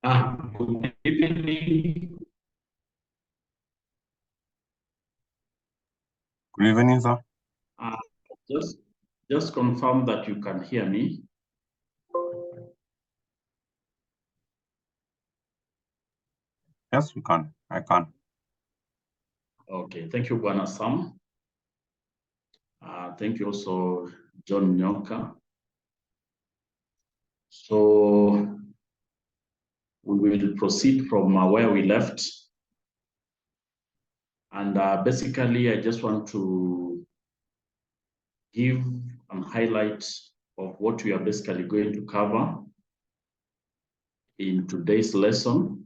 Good evening. Good evening, sir. Just confirm that you can hear me. Yes, we can. I can. Okay, thank you, Bwana Sam. Thank you also, John Nyoka. So we will proceed from where we left. And basically, I just want to give a highlight of what we are basically going to cover in today's lesson.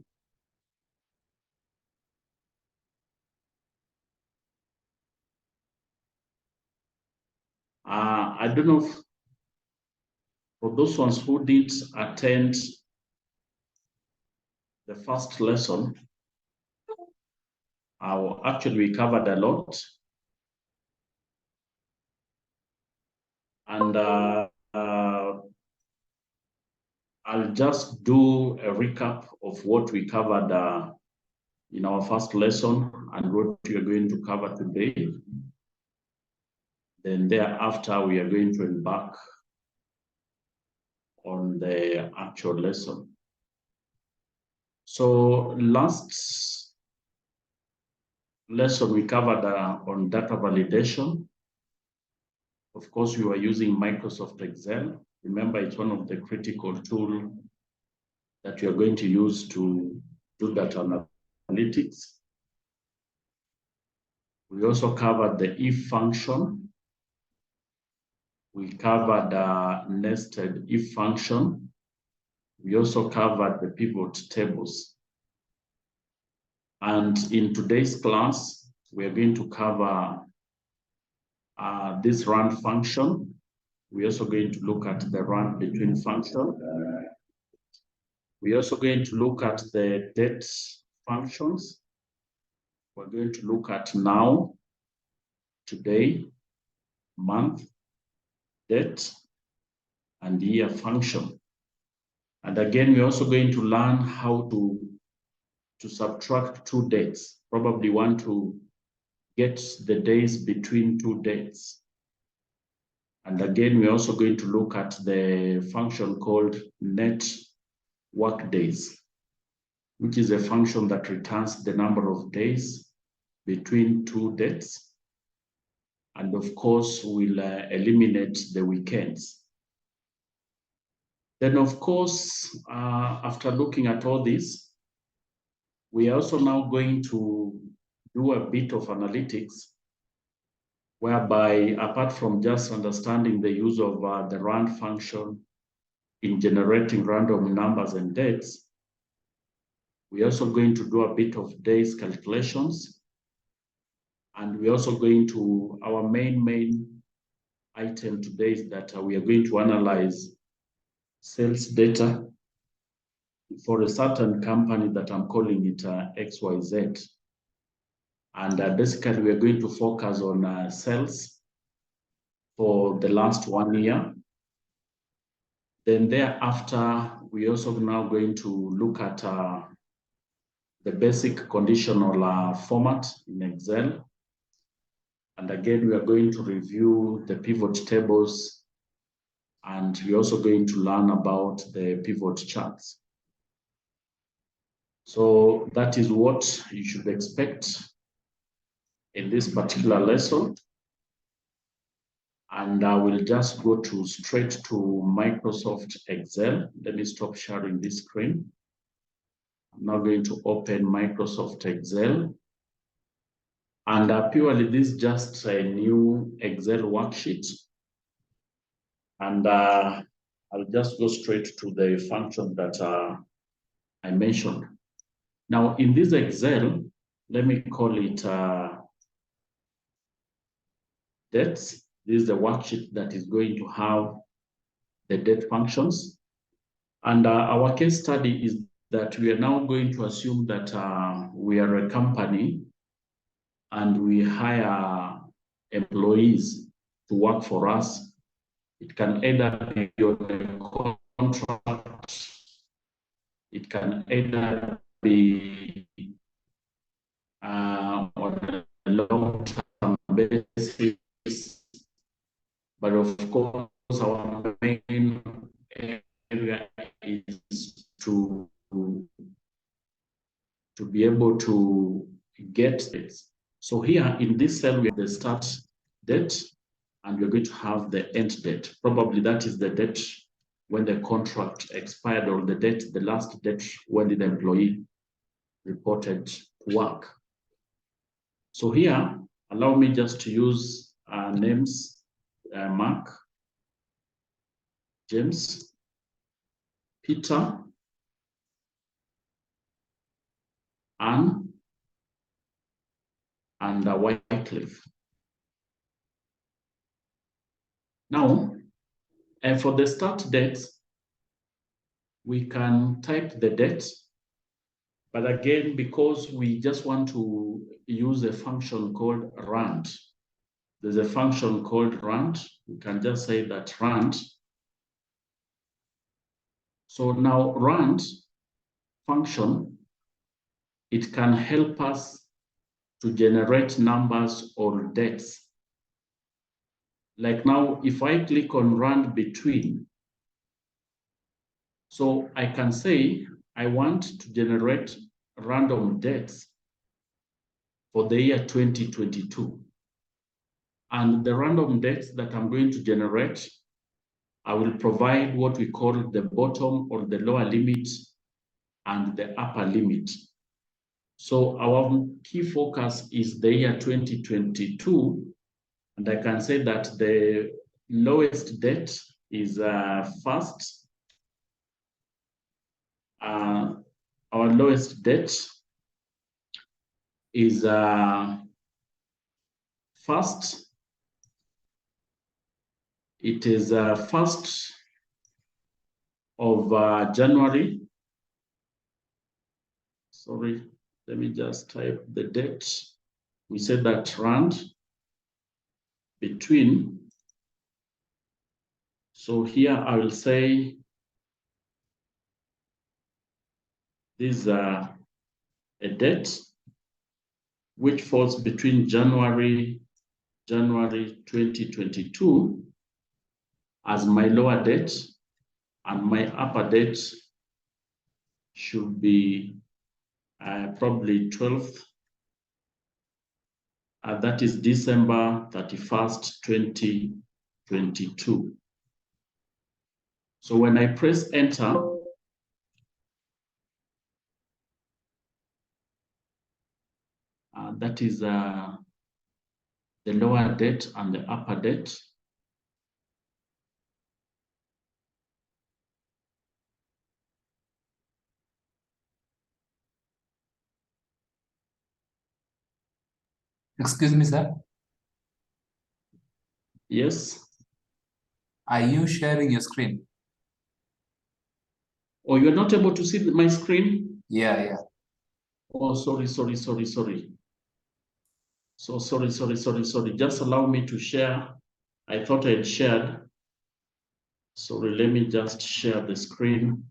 I don't know if, for those ones who did attend the first lesson, actually we covered a lot. And I'll just do a recap of what we covered in our first lesson and what we are going to cover today. Then thereafter, we are going to embark on the actual lesson. So last lesson we covered on data validation. Of course, we were using Microsoft Excel. Remember, it's one of the critical tools that we are going to use to do data analytics. We also covered the if function. We covered nested if function. We also covered the pivot tables. And in today's class, we are going to cover this run function. We're also going to look at the run between function. We're also going to look at the date functions. We're going to look at now, today, month, date, and year function. And again, we're also going to learn how to subtract two dates. Probably want to get the days between two dates. And again, we're also going to look at the function called net work days, which is a function that returns the number of days between two dates. And of course, we'll eliminate the weekends. Then, of course, after looking at all this, we are also now going to do a bit of analytics, whereby apart from just understanding the use of the run function in generating random numbers and dates, we're also going to do a bit of days calculations. And we're also going to, our main item today is that we are going to analyze sales data for a certain company that I'm calling it XYZ. And basically, we're going to focus on sales for the last 1 year. Then thereafter, we're also now going to look at the basic conditional format in Excel. And again, we are going to review the pivot tables, and we're also going to learn about the pivot charts. So that is what you should expect in this particular lesson. And I will just go straight to Microsoft Excel. Let me stop sharing this screen. I'm now going to open Microsoft Excel. And purely this is just a new Excel worksheet. And I'll just go straight to the function that I mentioned. Now in this Excel, let me call it dates. This is the worksheet that is going to have the date functions. And our case study is that we are now going to assume that we are a company and we hire employees to work for us. It can either be on a contract, it can either be on a long-term basis, but of course our main area is to be able to get this. So here in this cell, we have the start date, and we're going to have the end date. Probably that is the date when the contract expired, or the last date when the employee reported work. So here, allow me just to use names, Mark, James, Peter, Anne, and Wycliffe. Now, for the start dates, we can type the date, but again, because we just want to use a function called rand, there's a function called rand. We can just say that rand. So now rand function, it can help us to generate numbers or dates. Like now, if I click on rand between, so I can say I want to generate random dates for the year 2022. And the random dates that I'm going to generate, I will provide what we call the bottom or the lower limit and the upper limit. So our key focus is the year 2022, and I can say that the lowest date is first. Our lowest date is first. It is 1st of January. Sorry, let me just type the date. We said that rand between. So here I will say this is a date which falls between January 2022 as my lower date, and my upper date should be probably 12th. That is December 31st, 2022. So when I press enter, that is the lower date and the upper date. Excuse me, sir. Yes. Are you sharing your screen? Oh, you're not able to see my screen? Yeah. Oh, sorry. So sorry. Just allow me to share. I thought I had shared. Sorry, let me just share the screen.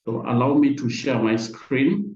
So allow me to share my screen.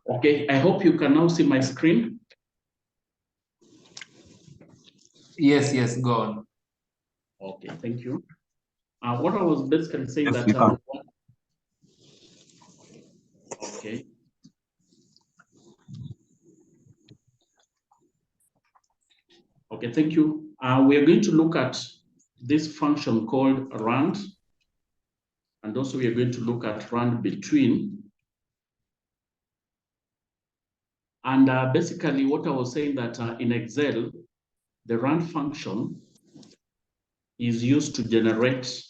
Okay, I hope you can now see my screen. Yes, go on. Okay, thank you. What I was basically saying Yes, that you can. okay. Okay, thank you. We are going to look at this function called rand, and also we are going to look at rand between. And basically what I was saying that in Excel, the rand function is used to generate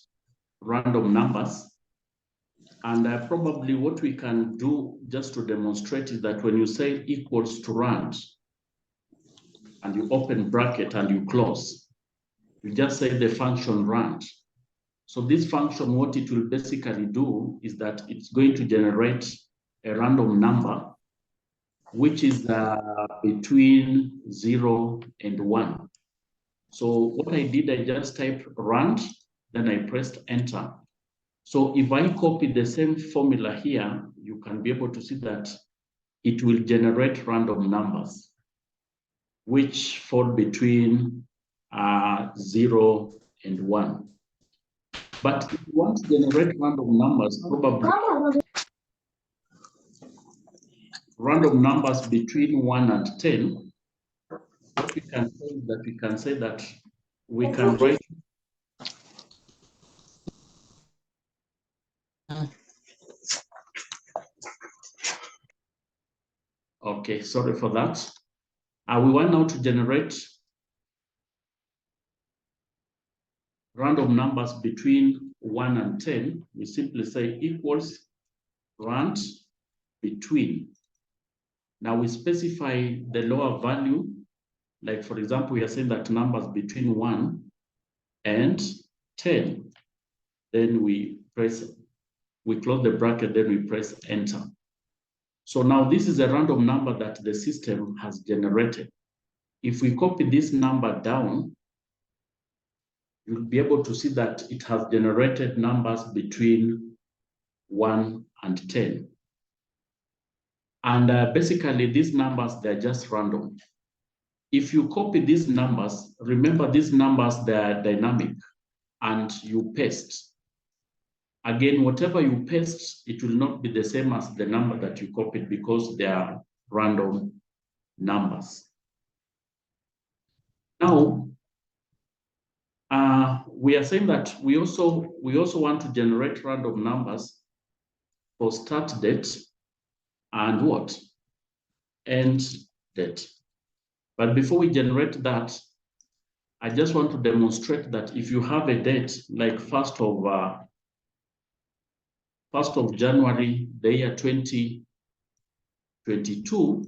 random numbers. And probably what we can do just to demonstrate is that when you say equals to rand, and you open bracket and you close, you just say the function rand. So this function, what it will basically do is that it's going to generate a random number, which is between 0 and 1. So what I did, I just typed rand, then I pressed enter. So if I copy the same formula here, you can be able to see that it will generate random numbers, which fall between 0 and 1. But if you want to generate random numbers, probably random numbers between 1 and 10, what we can say is that we can say that we can write okay, sorry for that. We want now to generate random numbers between 1 and 10. We simply say equals rand between. Now we specify the lower value. Like for example, we are saying that numbers between 1 and 10. Then we close the bracket, then we press enter. So now this is a random number that the system has generated. If we copy this number down, you'll be able to see that it has generated numbers between 1 and 10. And basically these numbers, they're just random. If you copy these numbers, remember these numbers, they're dynamic, and you paste. Again, whatever you paste, it will not be the same as the number that you copied because they are random numbers. Now, we are saying that we also want to generate random numbers for start date and what? End date. But before we generate that, I just want to demonstrate that if you have a date like 1st of January, the year 2022,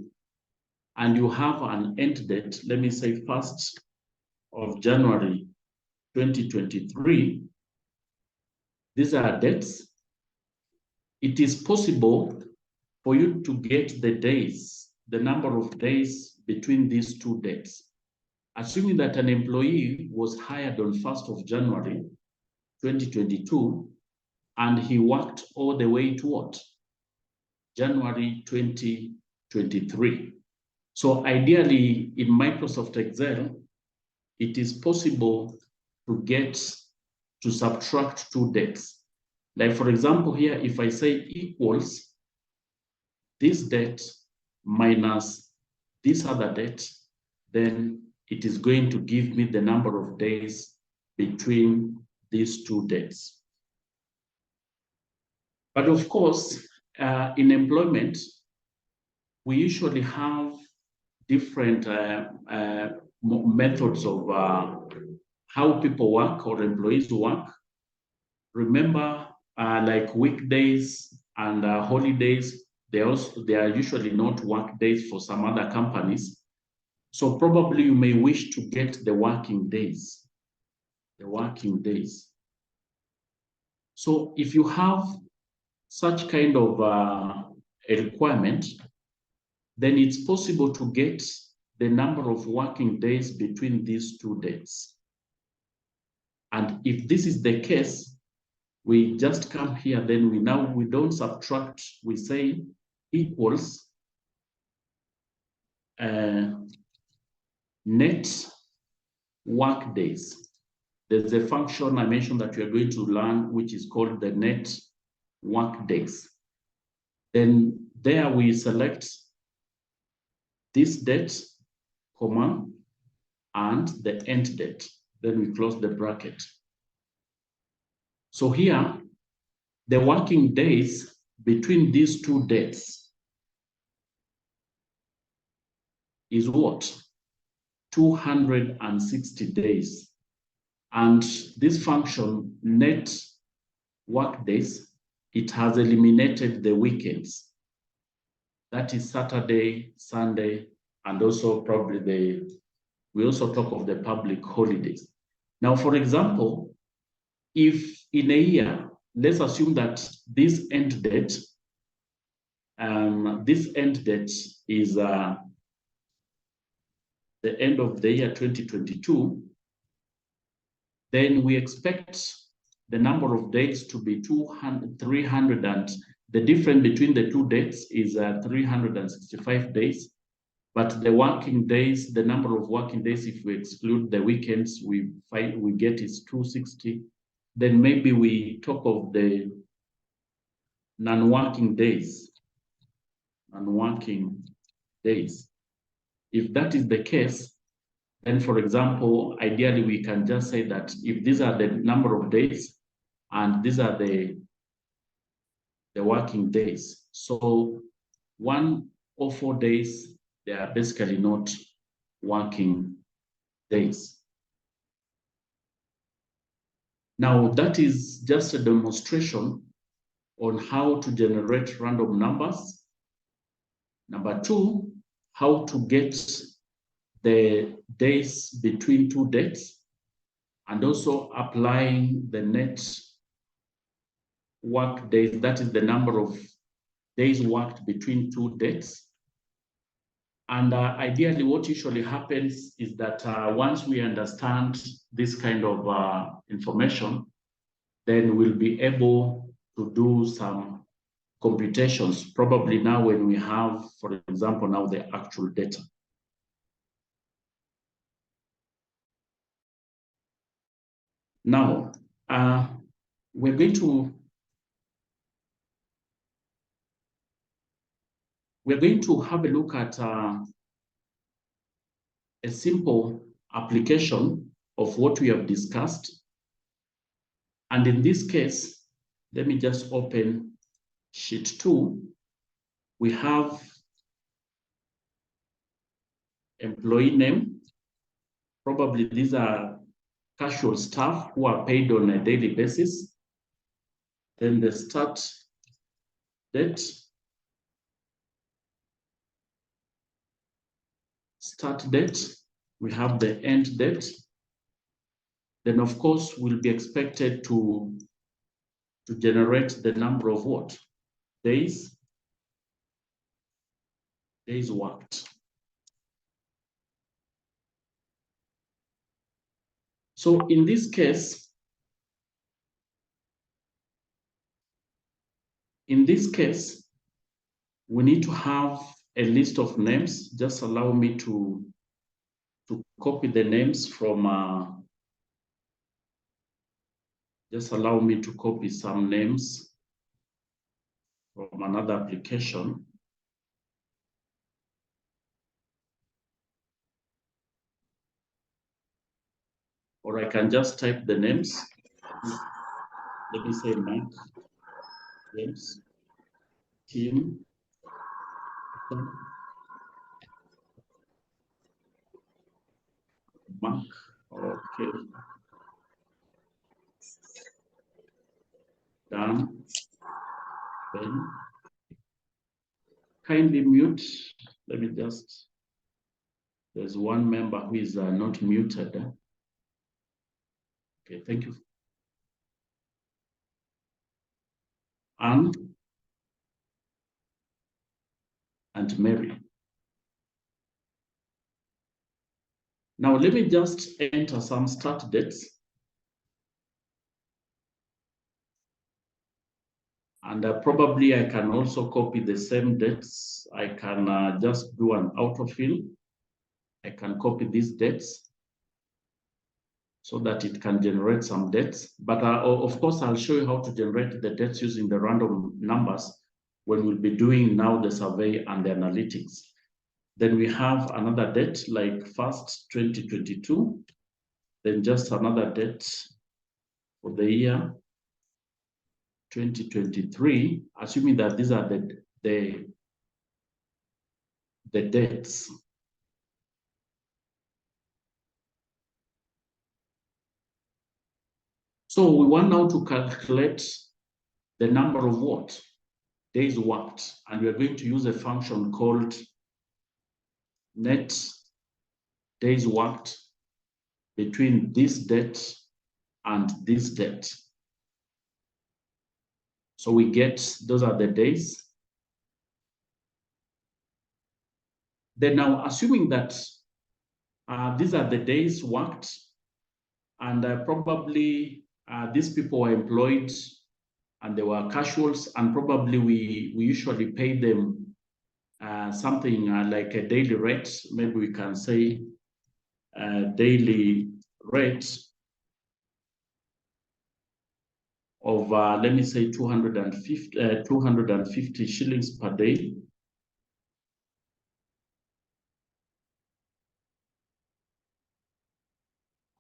and you have an end date, let me say 1st of January 2023, these are dates. It is possible for you to get the days, the number of days between these two dates. Assuming that an employee was hired on 1st of January 2022, and he worked all the way to what? January 2023. So ideally, in Microsoft Excel, it is possible to subtract two dates. Like for example, here, if I say equals this date minus this other date, then it is going to give me the number of days between these two dates. But of course, in employment, we usually have different methods of how people work or employees work. Remember, like weekdays and holidays, they are usually not work days for some other companies. So probably you may wish to get the working days. So if you have such kind of a requirement, then it's possible to get the number of working days between these two dates. And if this is the case, we just come here, then we don't subtract, we say equals net work days. There's a function I mentioned that we are going to learn, which is called the net work days. Then there we select this date, comma, and the end date. Then we close the bracket. So here, the working days between these two dates is what? 260 days. And this function, net work days, it has eliminated the weekends. That is Saturday, Sunday, and also probably we also talk of the public holidays. Now, for example, if in a year, let's assume that this end date is the end of the year 2022, then we expect the number of days to be 300, and the difference between the two dates is 365 days. But the working days, the number of working days, if we exclude the weekends, we get is 260. Then maybe we talk of the non-working days. Non-working days. If that is the case, then for example, ideally we can just say that if these are the number of days and these are the working days. So 104 days, they are basically not working days. Now that is just a demonstration on how to generate random numbers. Number two, how to get the days between two dates, and also applying the net work days, that is the number of days worked between two dates. And ideally, what usually happens is that once we understand this kind of information, then we'll be able to do some computations, probably now when we have, for example, now the actual data. Now, we're going to have a look at a simple application of what we have discussed. And in this case, let me just open sheet 2. We have employee name. Probably these are casual staff who are paid on a daily basis. Then the start date. Start date. We have the end date. Then of course, we'll be expected to generate the number of what? Days worked. So in this case, we need to have a list of names. Just allow me to copy the names from, just allow me to copy some names from another application. Or I can just type the names. Let me say Mike, James, Tim, Mark, okay. Dan, Ben. Kindly mute. Let me just, there's one member who is not muted. Okay, thank you. Anne and Mary. Now let me just enter some start dates. And probably I can also copy the same dates. I can just do an autofill. I can copy these dates. so that it can generate some dates. But of course, I'll show you how to generate the dates using the random numbers when we'll be doing now the survey and the analytics. Then we have another date like 1st 2022, then just another date for the year 2023, assuming that these are the dates. So we want now to calculate the number of what? Days worked. And we are going to use a function called net days worked between this date and this date. So we get, those are the days. Then now, assuming that these are the days worked, and probably these people were employed and they were casuals, and probably we usually pay them something like a daily rate. Maybe we can say daily rate of, let me say 250 shillings per day.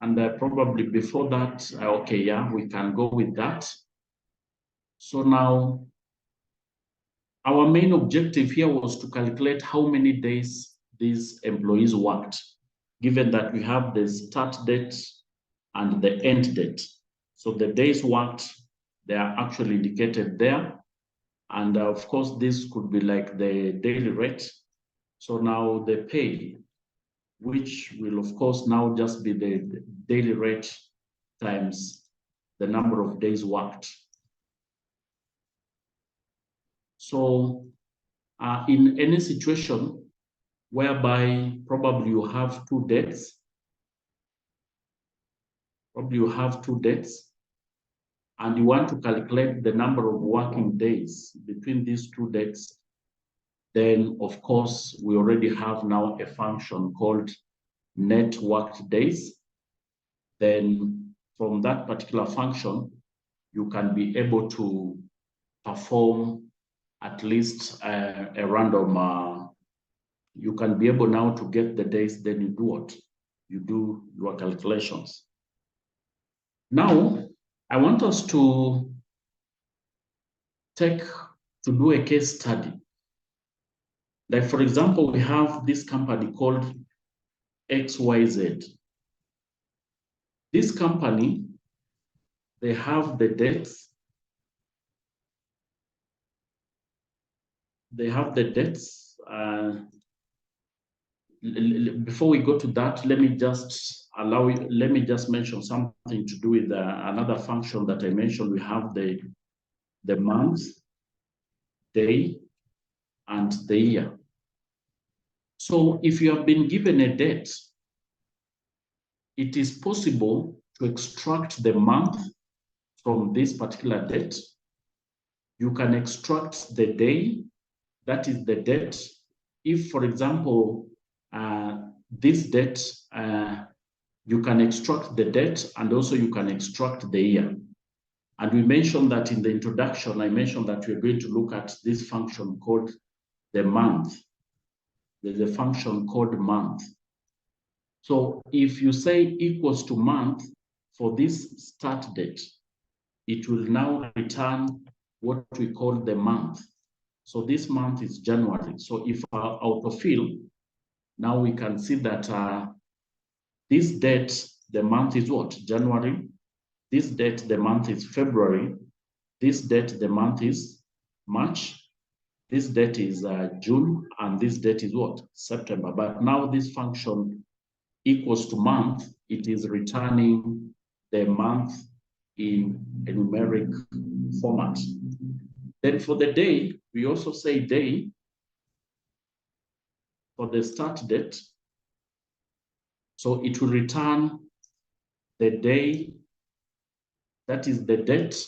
And probably before that, okay, yeah, we can go with that. So now, our main objective here was to calculate how many days these employees worked, given that we have the start date and the end date. So the days worked, they are actually indicated there. And of course, this could be like the daily rate. So now the pay, which will of course now just be the daily rate times the number of days worked. So in any situation whereby probably you have two dates, and you want to calculate the number of working days between these two dates, then of course we already have now a function called net worked days. Then from that particular function, you can be able to perform at least a random, you can be able now to get the days, then you do what? You do your calculations. Now, I want us to do a case study. Like for example, we have this company called XYZ. This company, they have the dates. They have the dates. Before we go to that, let me just mention something to do with another function that I mentioned. We have the month, day, and the year. So if you have been given a date, it is possible to extract the month from this particular date. You can extract the day, that is the date. If, for example, this date, you can extract the date and also you can extract the year. And we mentioned that in the introduction, I mentioned that we're going to look at this function called the month. There's a function called month. So if you say equals to month for this start date, it will now return what we call the month. So this month is January. So if our autofill, now we can see that this date, the month is what? January. This date, the month is February. This date, the month is March. This date is June, and this date is what? September. But now this function equals to month, it is returning the month in a numeric format. Then for the day, we also say day for the start date. So it will return the day, that is the date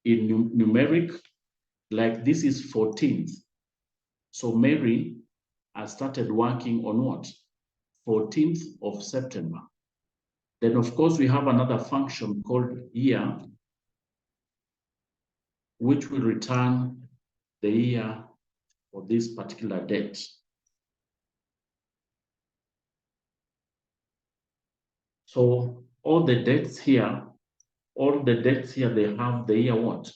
in numeric, like this is 14th. So Mary has started working on what? 14th of September. Then, of course, we have another function called year, which will return the year for this particular date. So all the dates here, they have the year what?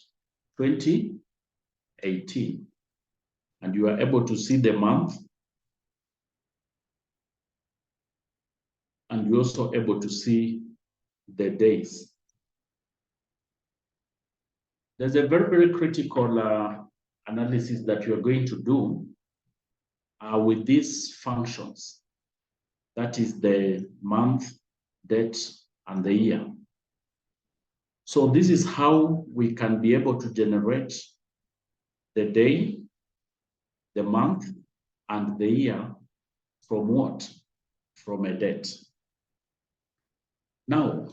2018. And you are able to see the month. And you're also able to see the days. There's a very, very critical analysis that you're going to do with these functions. That is the month, date, and the year. So this is how we can be able to generate the day, the month, and the year from what? From a date. Now,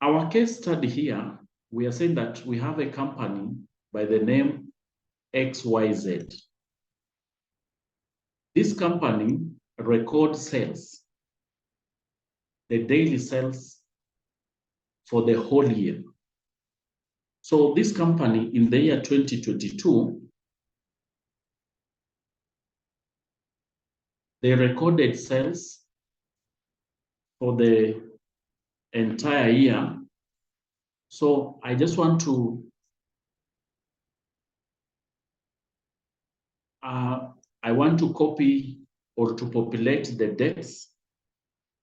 our case study here, we are saying that we have a company by the name XYZ. This company records sales, the daily sales for the whole year. So this company in the year 2022, they recorded sales for the entire year. So I just want to copy or to populate the dates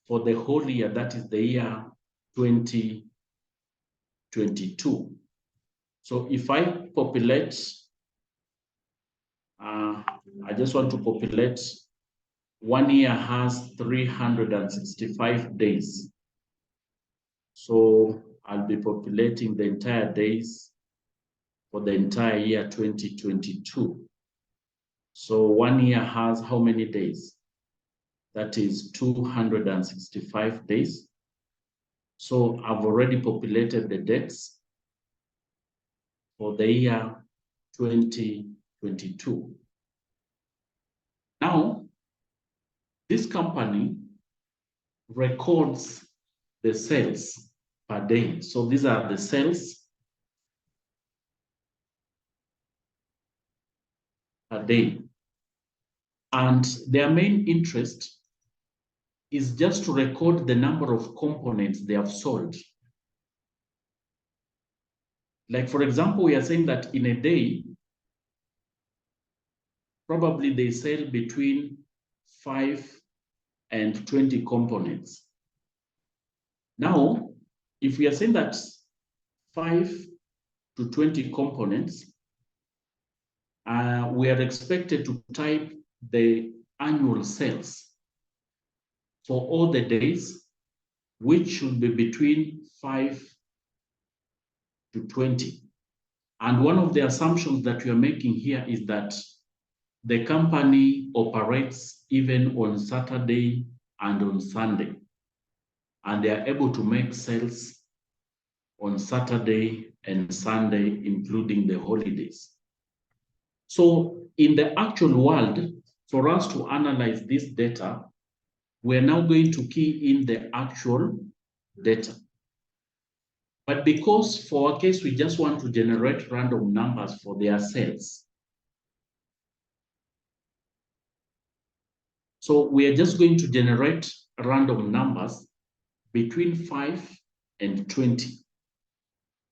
for the whole year, that is the year 2022. So if I populate, I just want to populate, 1 year has 365 days. So I'll be populating the entire days for the entire year 2022. So 1 year has how many days? That is 265 days. So I've already populated the dates for the year 2022. Now, this company records the sales per day. So these are the sales per day. And their main interest is just to record the number of components they have sold. Like, for example, we are saying that in a day, probably they sell between 5 and 20 components. Now, if we are saying that 5 to 20 components, we are expected to type the annual sales for all the days, which should be between 5 to 20. And one of the assumptions that we are making here is that the company operates even on Saturday and on Sunday, and they are able to make sales on Saturday and Sunday, including the holidays. So in the actual world, for us to analyze this data, we're now going to key in the actual data. But because for our case, we just want to generate random numbers for their sales. So we are just going to generate random numbers between 5 and 20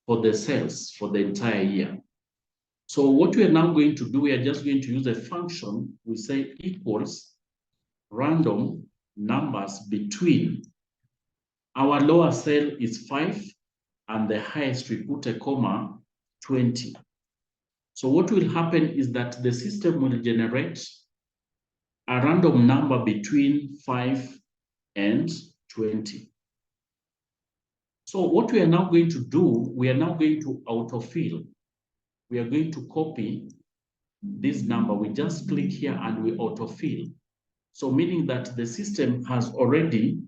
for the sales for the entire year. So what we are now going to do, we are just going to use a function. We say equals random numbers between. Our lower cell is 5, and the highest we put a comma, 20. So what will happen is that the system will generate a random number between 5 and 20. So what we are now going to do, we are now going to autofill. We are going to copy this number. We just click here and we autofill. So meaning that the system has already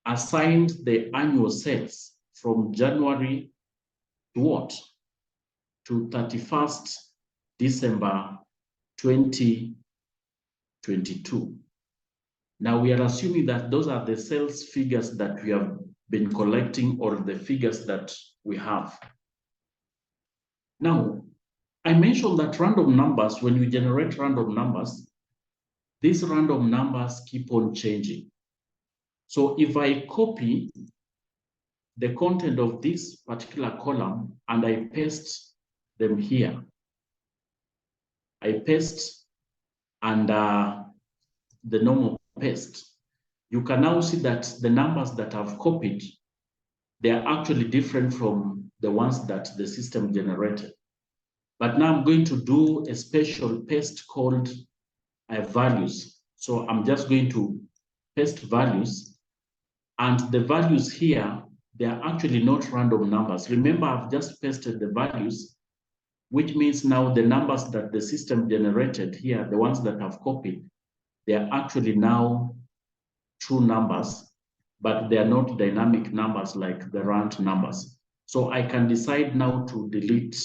assigned the annual sales from January to what? To 31st December 2022. Now we are assuming that those are the sales figures that we have been collecting all the figures that we have. Now, I mentioned that random numbers, when you generate random numbers, these random numbers keep on changing. So if I copy the content of this particular column and I paste them here, I paste and the normal paste, you can now see that the numbers that I've copied, they are actually different from the ones that the system generated. But now I'm going to do a special paste called values. So I'm just going to paste values, and the values here, they are actually not random numbers. Remember, I've just pasted the values, which means now the numbers that the system generated here, the ones that I've copied, they are actually now true numbers, but they are not dynamic numbers like the rand numbers. So I can decide now to delete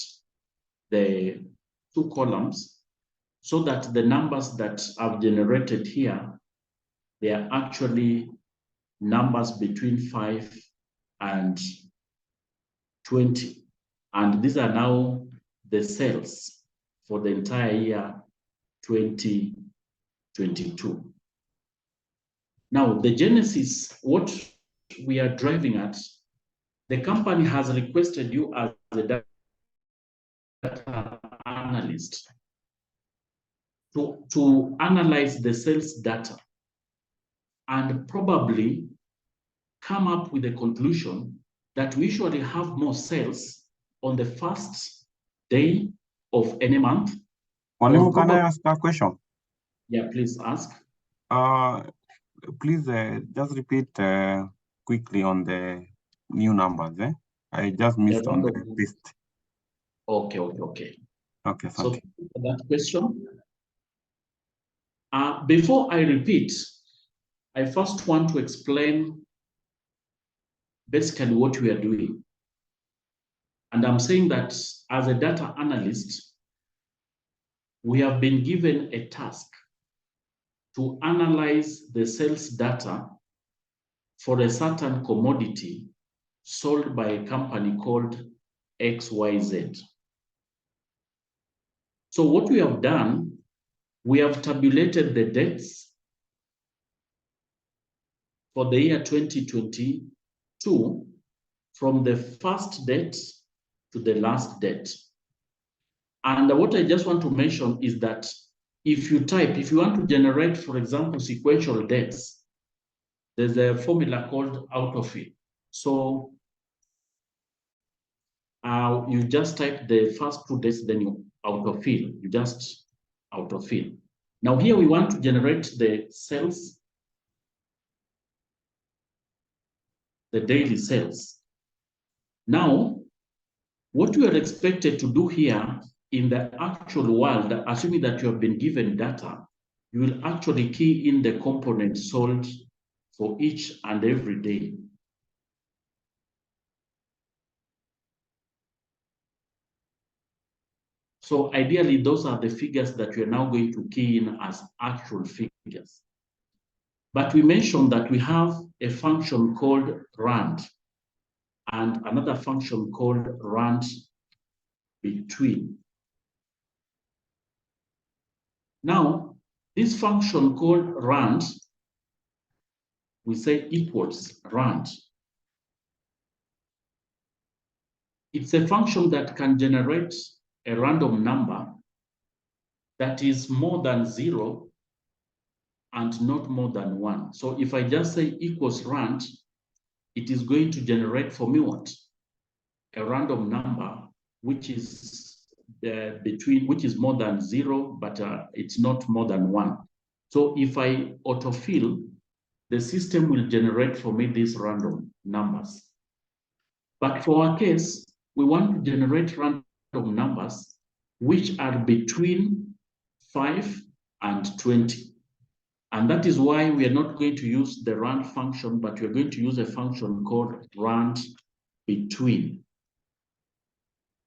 the two columns so that the numbers that I've generated here, they are actually numbers between 5 and 20. And these are now the sales for the entire year 2022. Now, the genesis, what we are driving at, the company has requested you as a data analyst to analyze the sales data and probably come up with a conclusion that we usually have more sales on the first day of any month. Mwalimu, can I ask a question? Yeah, please ask. Please just repeat quickly on the new numbers. I just missed on the list. Okay. Okay, thank So you. for that question, before I repeat, I first want to explain basically what we are doing. And I'm saying that as a data analyst, we have been given a task to analyze the sales data for a certain commodity sold by a company called XYZ. So what we have done, we have tabulated the dates for the year 2022 from the first date to the last date. And what I just want to mention is that if you want to generate, for example, sequential dates, there's a formula called autofill. So you just type the first two dates, then you autofill. You just autofill. Now here we want to generate the sales, the daily sales. Now, what we are expected to do here in the actual world, assuming that you have been given data, you will actually key in the components sold for each and every day. So ideally, those are the figures that we are now going to key in as actual figures. But we mentioned that we have a function called rand and another function called rand between. Now, this function called rand, we say equals rand. It's a function that can generate a random number that is more than 0 and not more than 1. So if I just say equals rand, it is going to generate for me what? A random number which is which is more than 0, but it's not more than 1. So if I autofill, the system will generate for me these random numbers. But for our case, we want to generate random numbers which are between 5 and 20. And that is why we are not going to use the rand function, but we're going to use a function called rand between.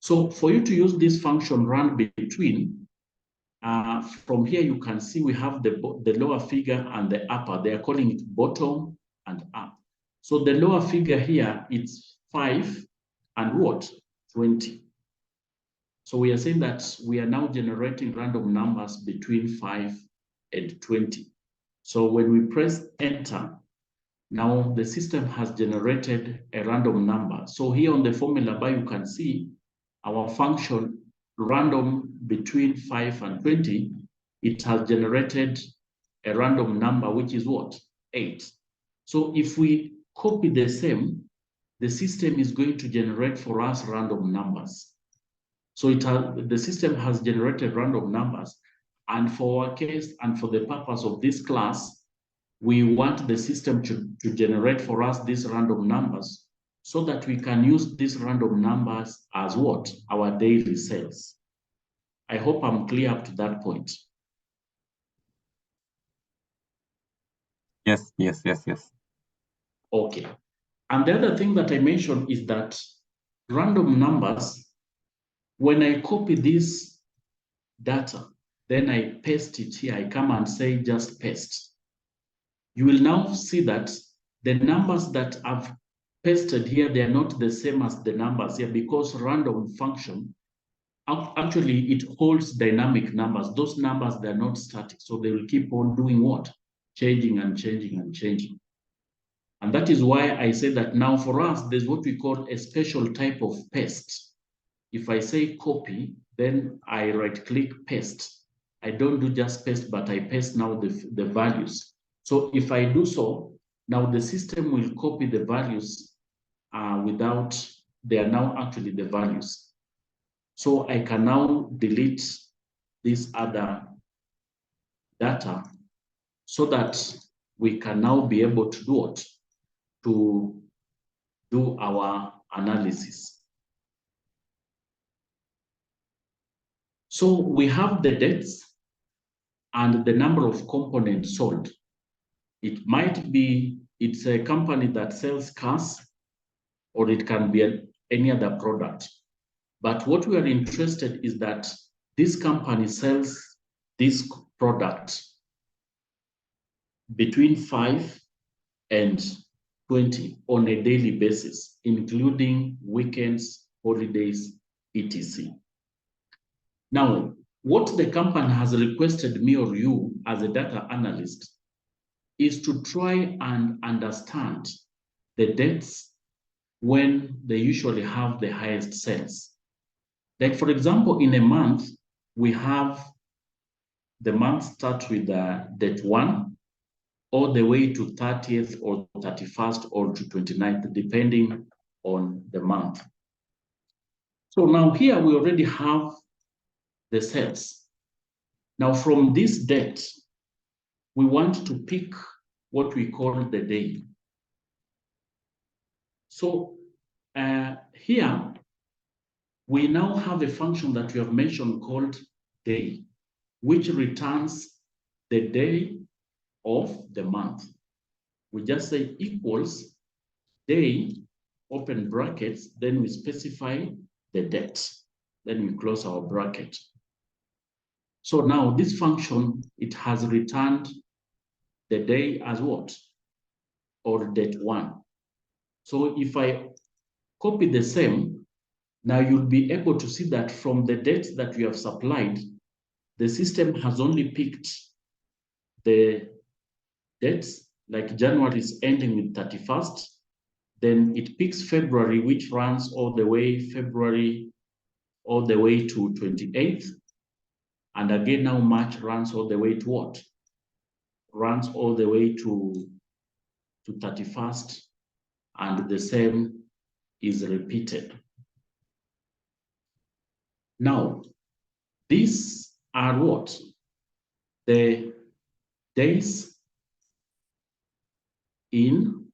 So for you to use this function rand between, from here you can see we have the lower figure and the upper. They are calling it bottom and up. So the lower figure here, it's 5 and what? 20. So we are saying that we are now generating random numbers between 5 and 20. So when we press enter, now the system has generated a random number. So here on the formula bar, you can see our function random between 5 and 20, it has generated a random number, which is what? 8. So if we copy the same, the system is going to generate for us random numbers. So the system has generated random numbers. And for our case and for the purpose of this class, we want the system to generate for us these random numbers so that we can use these random numbers as what? Our daily sales. I hope I'm clear up to that point. Yes. Okay. And the other thing that I mentioned is that random numbers, when I copy this data, then I paste it here, I come and say just paste. You will now see that the numbers that I've pasted here, they are not the same as the numbers here because random function, actually it holds dynamic numbers. Those numbers, they're not static. So they will keep on doing what? Changing and changing and changing. And that is why I say that now for us, there's what we call a special type of paste. If I say copy, then I right click paste. I don't do just paste, but I paste now the values. So if I do so, now the system will copy the values without, they are now actually the values. So I can now delete this other data so that we can now be able to do what? To do our analysis. So we have the dates and the number of components sold. It might be, it's a company that sells cars, or it can be any other product. But what we are interested is that this company sells this product between 5 and 20 on a daily basis, including weekends, holidays, etc. Now, what the company has requested me or you as a data analyst is to try and understand the dates when they usually have the highest sales. Like for example, in a month, we have the month start with date 1 all the way to 30th or 31st or to 29th, depending on the month. So now here we already have the sales. Now from this date, we want to pick what we call the day. So here, we now have a function that we have mentioned called day, which returns the day of the month. We just say equals day, open brackets, then we specify the date. Then we close our bracket. So now this function, it has returned the day as what? Or date 1. So if I copy the same, now you'll be able to see that from the dates that we have supplied, the system has only picked the dates, like January is ending with 31st, then it picks February, which runs all the way February, all the way to 28th. And again, now March runs all the way to what? Runs all the way to 31st, and the same is repeated. Now, these are what? The days in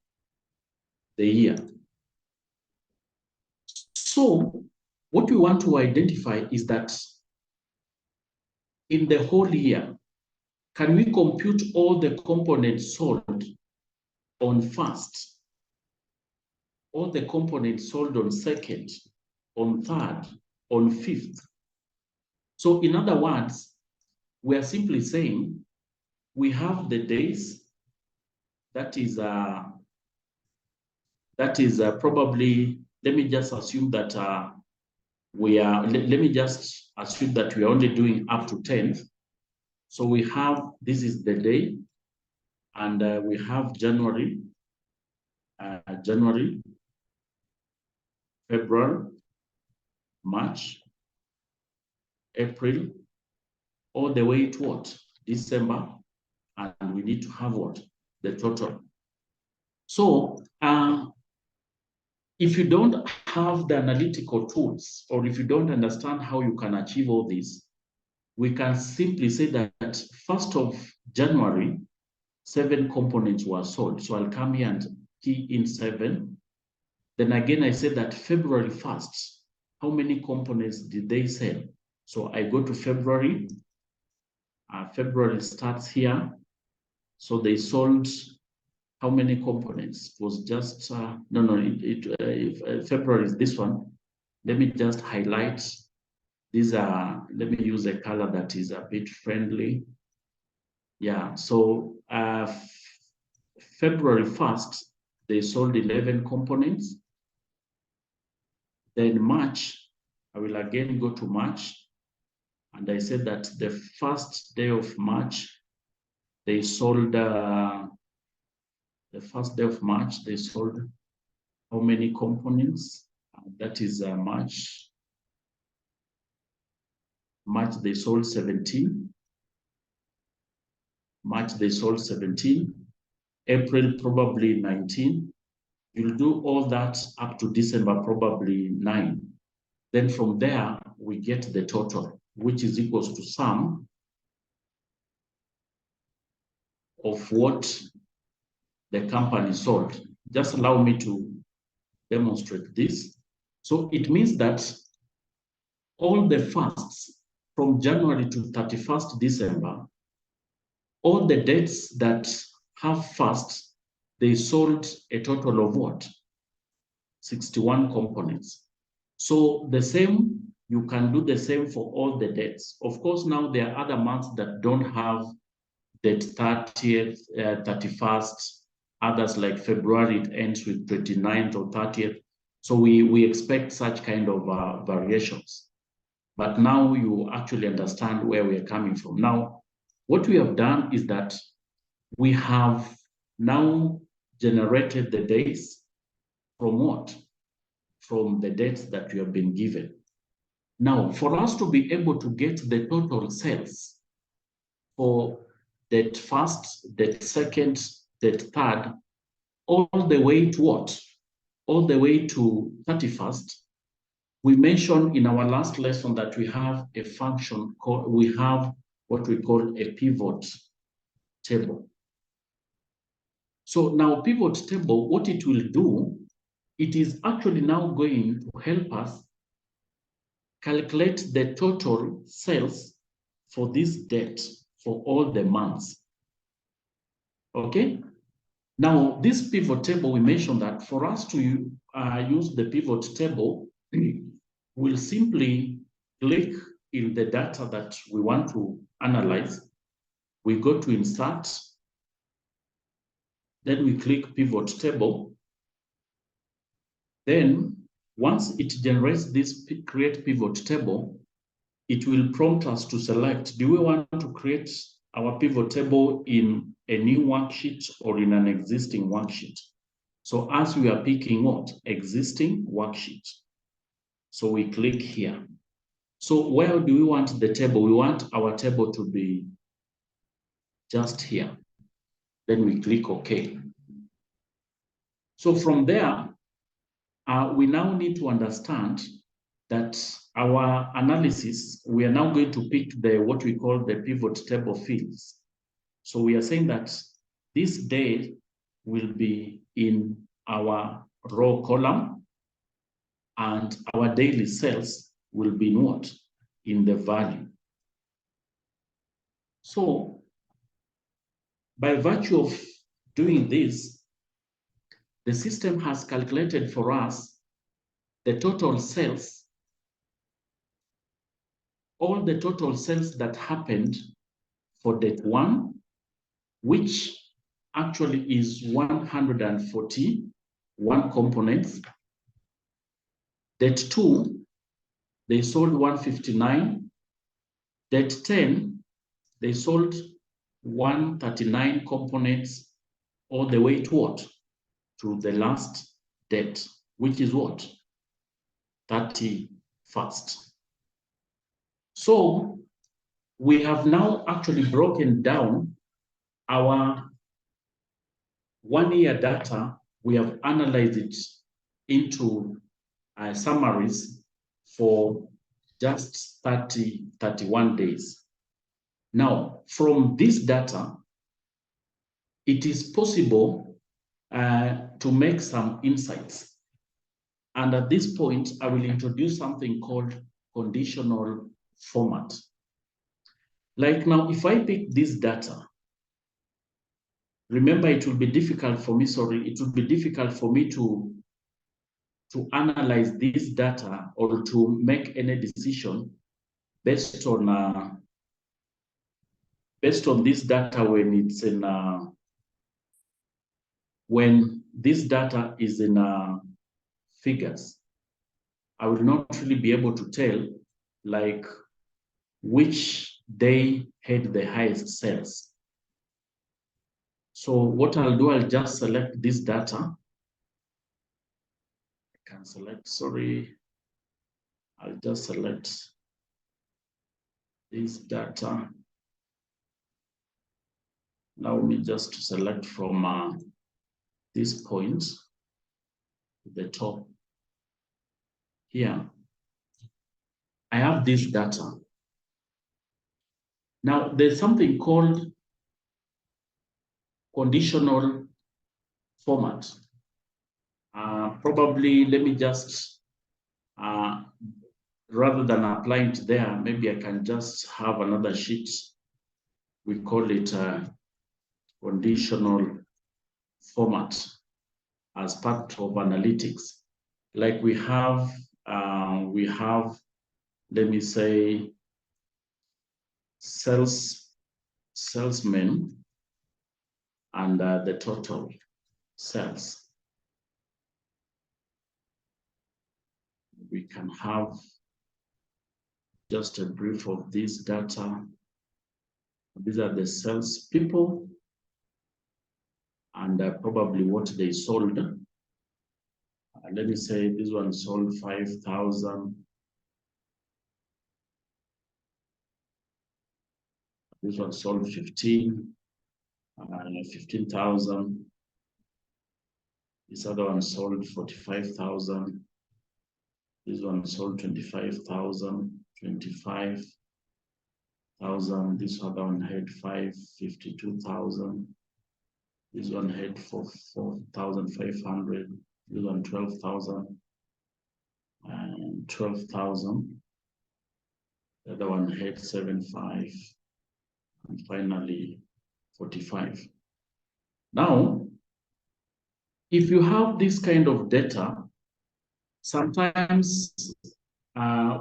the year. So what we want to identify is that in the whole year, can we compute all the components sold on 1st, all the components sold on 2nd, on 3rd, on 5th? So in other words, we are simply saying we have the days, that is That is probably, let me just assume that let me just assume that we are only doing up to 10th. So we have, this is the day, and we have January, February, March, April, all the way to what? December, and we need to have what? The total. So if you don't have the analytical tools, or if you don't understand how you can achieve all this, we can simply say that 1st of January, 7 components were sold. So I'll come here and key in 7. Then again, I said that February 1st, how many components did they sell? So I go to February. February starts here. So they sold how many components? It was just, February is this one. Let me just highlight. These are, let me use a color that is a bit friendly. Yeah, so February 1st, they sold 11 components. Then March, I will again go to March. And I said that the first day of March, they sold, the first day of March, they sold how many components? That is March. March, they sold 17. March, they sold 17. April, probably 19. You'll do all that up to December, probably 9. Then from there, we get the total, which is equals to sum of what the company sold. Just allow me to demonstrate this. So it means that all the fasts from January to 31st December, all the dates that have fast, they sold a total of what? 61 components. So the same, you can do the same for all the dates. Of course, now there are other months that don't have date 30th, 31st, others like February, it ends with 29th or 30th. So we expect such kind of variations. But now you actually understand where we are coming from. Now, what we have done is that we have now generated the days from what? From the dates that we have been given. Now, for us to be able to get the total sales for that first, that second, that third, all the way to what? All the way to 31st, we mentioned in our last lesson that we have a function called, we have what we call a pivot table. So now pivot table, what it will do, it is actually now going to help us calculate the total sales for this date for all the months. Okay? Now, this pivot table, we mentioned that for us to use the pivot table, we'll simply click in the data that we want to analyze. We go to Insert, then we click Pivot Table. Then, once it generates this Create Pivot Table, it will prompt us to select, do we want to create our pivot table in a new worksheet or in an existing worksheet? So as we are picking what? Existing worksheet. So we click here. So where do we want the table? We want our table to be just here. Then we click OK. So from there, we now need to understand that our analysis, we are now going to pick the what we call the pivot table fields. So we are saying that this day will be in our row column, and our daily sales will be in what? In the value. So by virtue of doing this, the system has calculated for us the total sales, all the total sales that happened for date 1, which actually is 140 1 components. Date 2, they sold 159. Date 10, they sold 139 components all the way to what? To the last date, which is what? 31st. So we have now actually broken down our 1 year data. We have analyzed it into summaries for just 31 days. Now, from this data, it is possible to make some insights. And at this point, I will introduce something called conditional format. Like now, if I pick this data, remember it will be difficult for me, it will be difficult for me to analyze this data or to make any decision based on this data when it's in when this data is in figures. I will not really be able to tell like which day had the highest sales. So what I'll do, I'll just select this data. I can select, I'll just select this data. Allow me just to select from this point to the top here. I have this data. Now there's something called conditional format. Probably let me just, rather than applying it there, maybe I can just have another sheet. We call it conditional format as part of analytics. Like we have, let me say, salesmen and the total sales. We can have just a brief of this data. These are the sales people and probably what they sold. Let me say this one sold 5,000. This one sold 15,000. This other one sold 45,000. This one sold 25,000, 25,000. This other one had 52,000. This one had 4,500. This one 12,000 and 12,000. The other one had 75 and finally 45. Now, if you have this kind of data, sometimes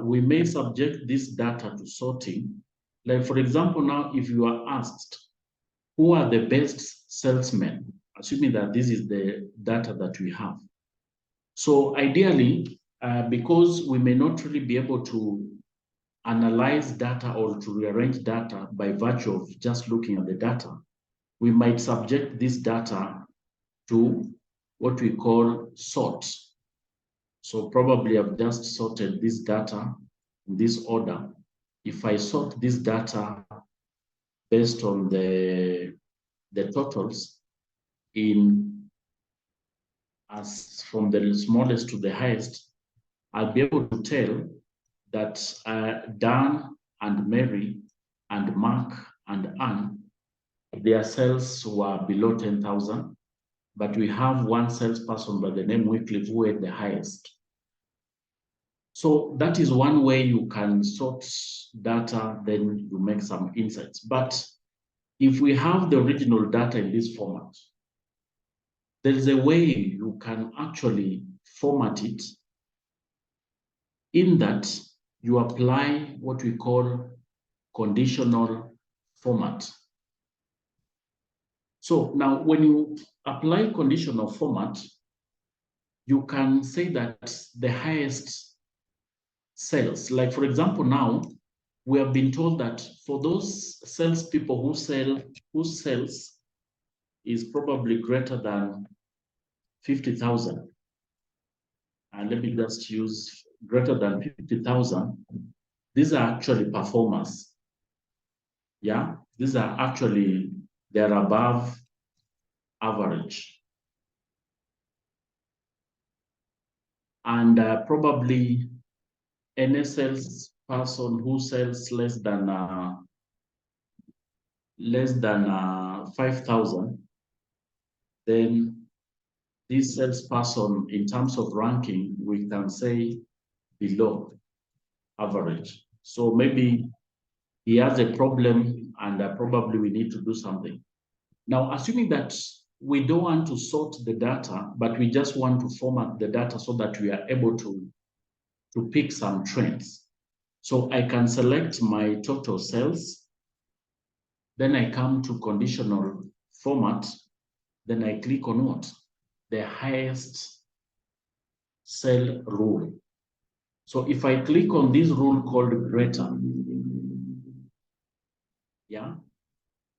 we may subject this data to sorting. Like for example, now if you are asked, who are the best salesmen, assuming that this is the data that we have. So ideally, because we may not really be able to analyze data or to rearrange data by virtue of just looking at the data, we might subject this data to what we call sort. So probably I've just sorted this data in this order. If I sort this data based on the totals as from the smallest to the highest, I'll be able to tell that Dan and Mary and Mark and Anne, their sales were below 10,000, but we have one salesperson by the name Wycliffe who had the highest. So that is one way you can sort data, then you make some insights. But if we have the original data in this format, there is a way you can actually format it in that you apply what we call conditional format. So now when you apply conditional format, you can say that the highest sales, like for example, now we have been told that for those salespeople whose sales is probably greater than 50,000, and let me just use greater than 50,000, these are actually performers. Yeah, these are actually, they're above average. And probably any sales person who sells less than 5,000, then this salesperson, in terms of ranking, we can say below average. So maybe he has a problem, and probably we need to do something. Now, assuming that we don't want to sort the data, but we just want to format the data so that we are able to pick some trends. So I can select my total sales, then I come to conditional format, then I click on what? The highest cell rule. So if I click on this rule called greater, yeah,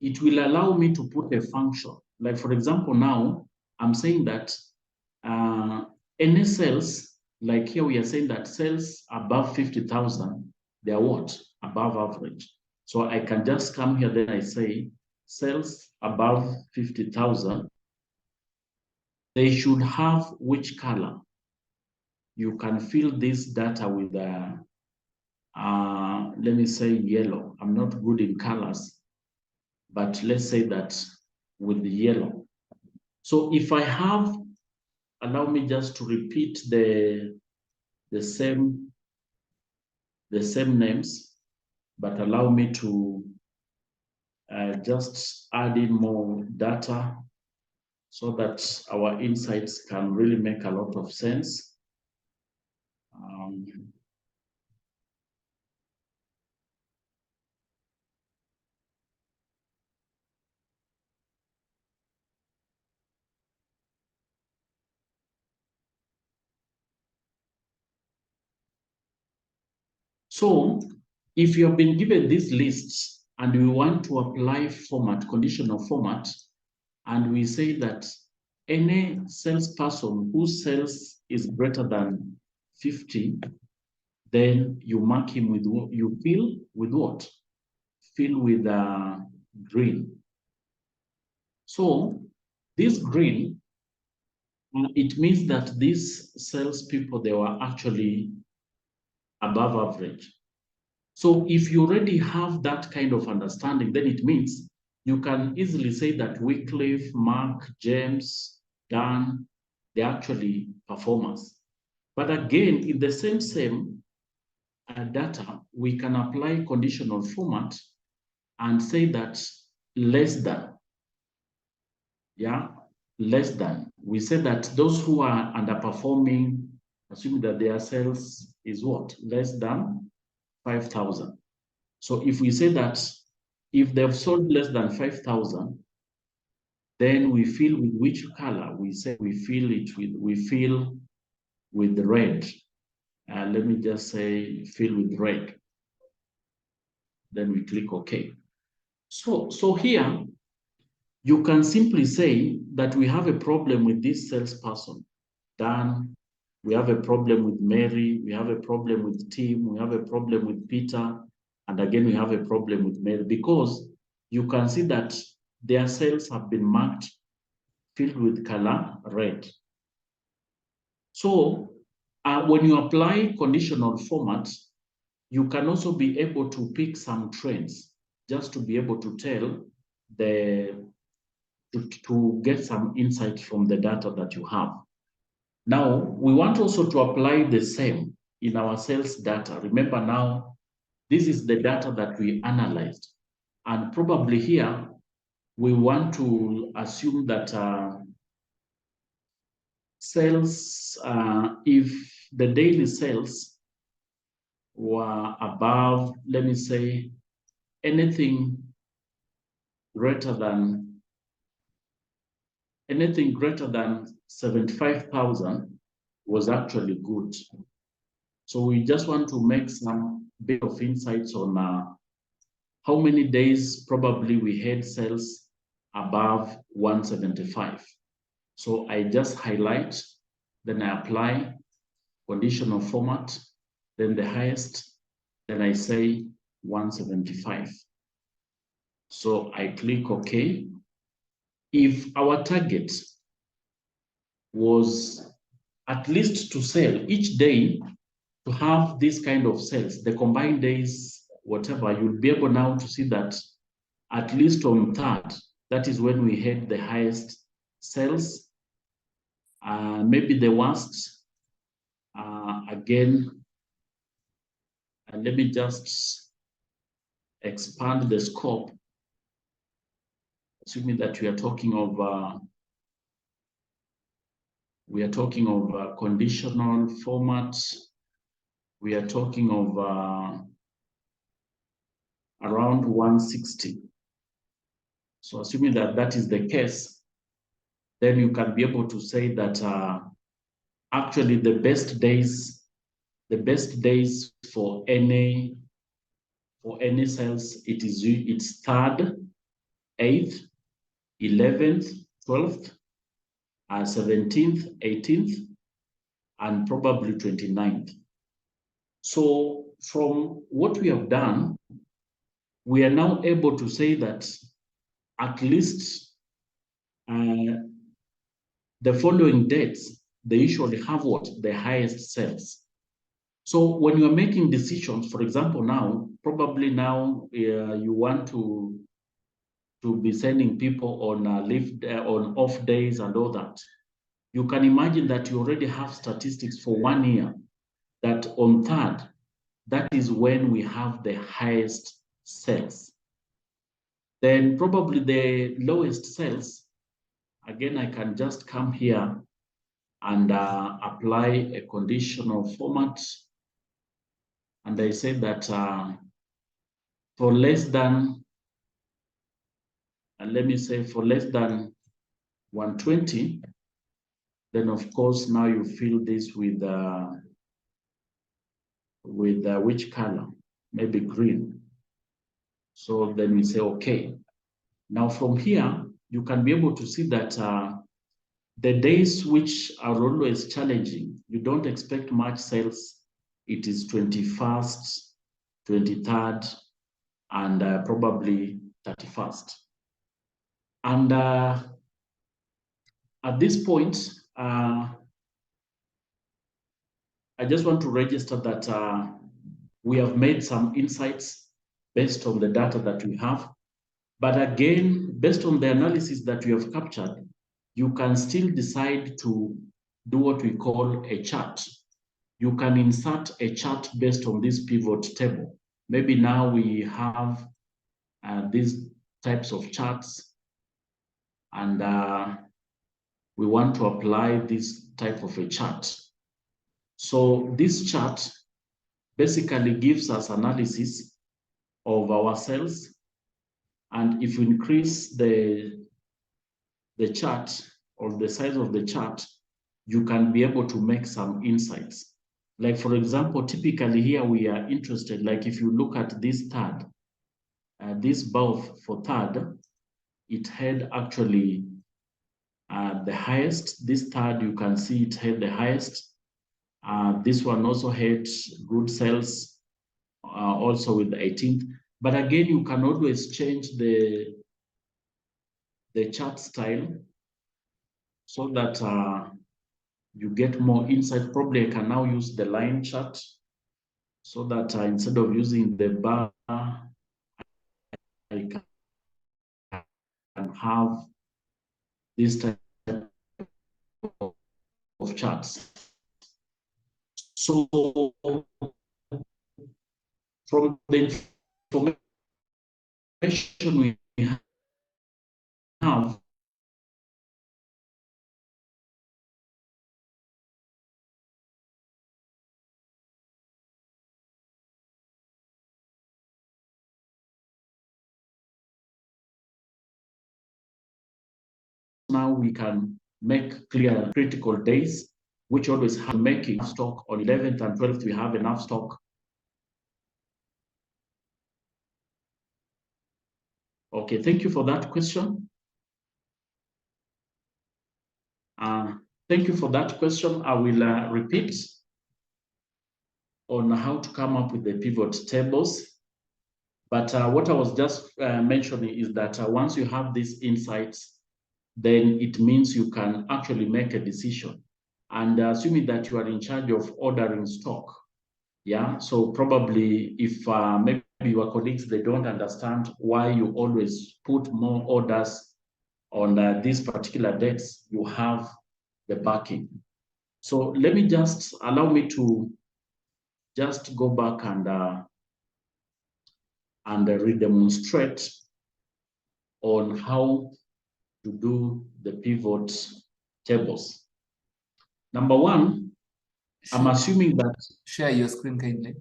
it will allow me to put a function. Like for example, now I'm saying that any cells, like here we are saying that cells above 50,000, they are what? Above average. So I can just come here, then I say cells above 50,000, they should have which color? You can fill this data with, let me say yellow. I'm not good in colors, but let's say that with the yellow. So if I have, allow me just to repeat the same names, but allow me to just add in more data so that our insights can really make a lot of sense. So if you have been given these lists and we want to apply format, conditional format, and we say that any salesperson whose sales is greater than 50, then you mark him with what? You fill with what? Fill with green. So this green, it means that these salespeople, they were actually above average. So if you already have that kind of understanding, then it means you can easily say that Wycliffe, Mark, James, Dan, they're actually performers. But again, in the same data, we can apply conditional format and say that less than, yeah, less than. We say that those who are underperforming, assuming that their sales is what? Less than 5,000. So if we say that if they've sold less than 5,000, then we fill with which color? We say we fill with red. Let me just say fill with red. Then we click OK. So here you can simply say that we have a problem with this salesperson, Dan. We have a problem with Mary. We have a problem with Tim. We have a problem with Peter. And again, we have a problem with Mary, because you can see that their cells have been marked, filled with color red. So when you apply conditional format, you can also be able to pick some trends just to be able to tell to get some insight from the data that you have. Now, we want also to apply the same in our sales data. Remember now, this is the data that we analyzed. And probably here, we want to assume that sales, if the daily sales were above, let me say, anything greater than 75,000, was actually good. So we just want to make some bit of insights on how many days probably we had sales above 175. So I just highlight, then I apply conditional format, then the highest, then I say 175. So I click OK. If our target was at least to sell each day, to have this kind of sales, the combined days, whatever, you'll be able now to see that at least on third, that is when we had the highest sales. Maybe the worst, again, and let me just expand the scope, assuming that we are talking of conditional formats. We are talking of around 160. So assuming that that is the case, then you can be able to say that actually the best days for any sales, it's third, 8th, 11th, 12th, 17th, 18th, and probably 29th. So from what we have done, we are now able to say that at least the following dates, they usually have what? The highest sales. So when you're making decisions, for example, now, probably now you want to be sending people on on off days and all that. You can imagine that you already have statistics for 1 year that on third, that is when we have the highest sales. Then probably the lowest sales, again, I can just come here and apply a conditional format. And I say that for less than, let me say for less than 120, then of course now you fill this with which color? Maybe green. So then we say, okay. Now from here, you can be able to see that the days which are always challenging, you don't expect much sales. It is 21st, 23rd, and probably 31st. And at this point, I just want to register that we have made some insights based on the data that we have. But again, based on the analysis that we have captured, you can still decide to do what we call a chart. You can insert a chart based on this pivot table. Maybe now we have these types of charts, and we want to apply this type of a chart. So this chart basically gives us analysis of our sales. And if we increase the chart or the size of the chart, you can be able to make some insights. Like for example, typically here we are interested, like if you look at this third, this both for third, it had actually the highest. This third, you can see it had the highest. This one also had good sales, also with the 18th. But again, you can always change the chart style so that you get more insight. Probably I can now use the line chart so that instead of using the bar, I can have this type of charts. So from the information we have, now we can make clear critical days which always have making stock on 11th and 12th, we have enough stock. Okay, thank you for that question. Thank you for that question. I will repeat on how to come up with the pivot tables. But what I was just mentioning is that once you have these insights, then it means you can actually make a decision. And assuming that you are in charge of ordering stock, yeah, so probably if maybe your colleagues, they don't understand why you always put more orders on these particular dates, you have the backing. So let me just, allow me to just go back and redemonstrate on how to do the pivot tables. Number one, I'm assuming that... Share your screen kindly.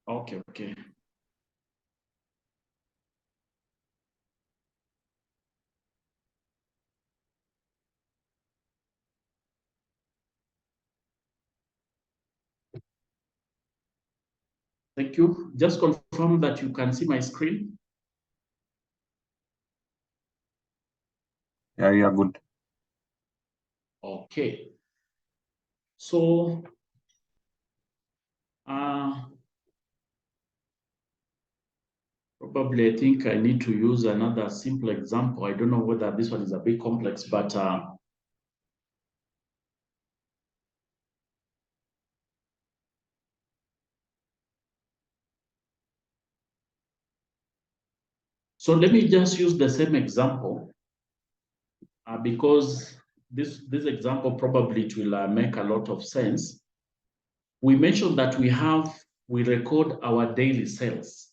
Okay, okay. Thank you. Just confirm that you can see my screen. Yeah, you are good. Okay. So, probably I think I need to use another simple example. I don't know whether this one is a bit complex, but so let me just use the same example because this example probably it will make a lot of sense. We mentioned that we record our daily sales.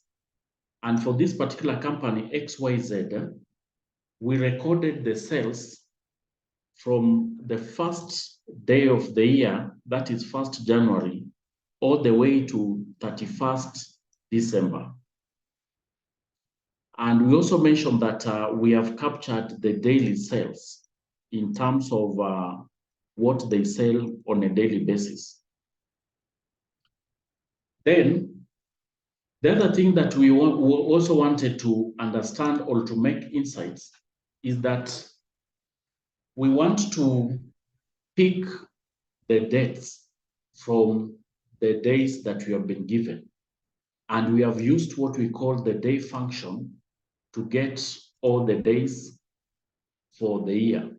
And for this particular company, XYZ, we recorded the sales from the first day of the year, that is 1st January, all the way to 31st December. And we also mentioned that we have captured the daily sales in terms of what they sell on a daily basis. Then, the other thing that we also wanted to understand or to make insights is that we want to pick the dates from the days that we have been given. And we have used what we call the day function to get all the days for the year.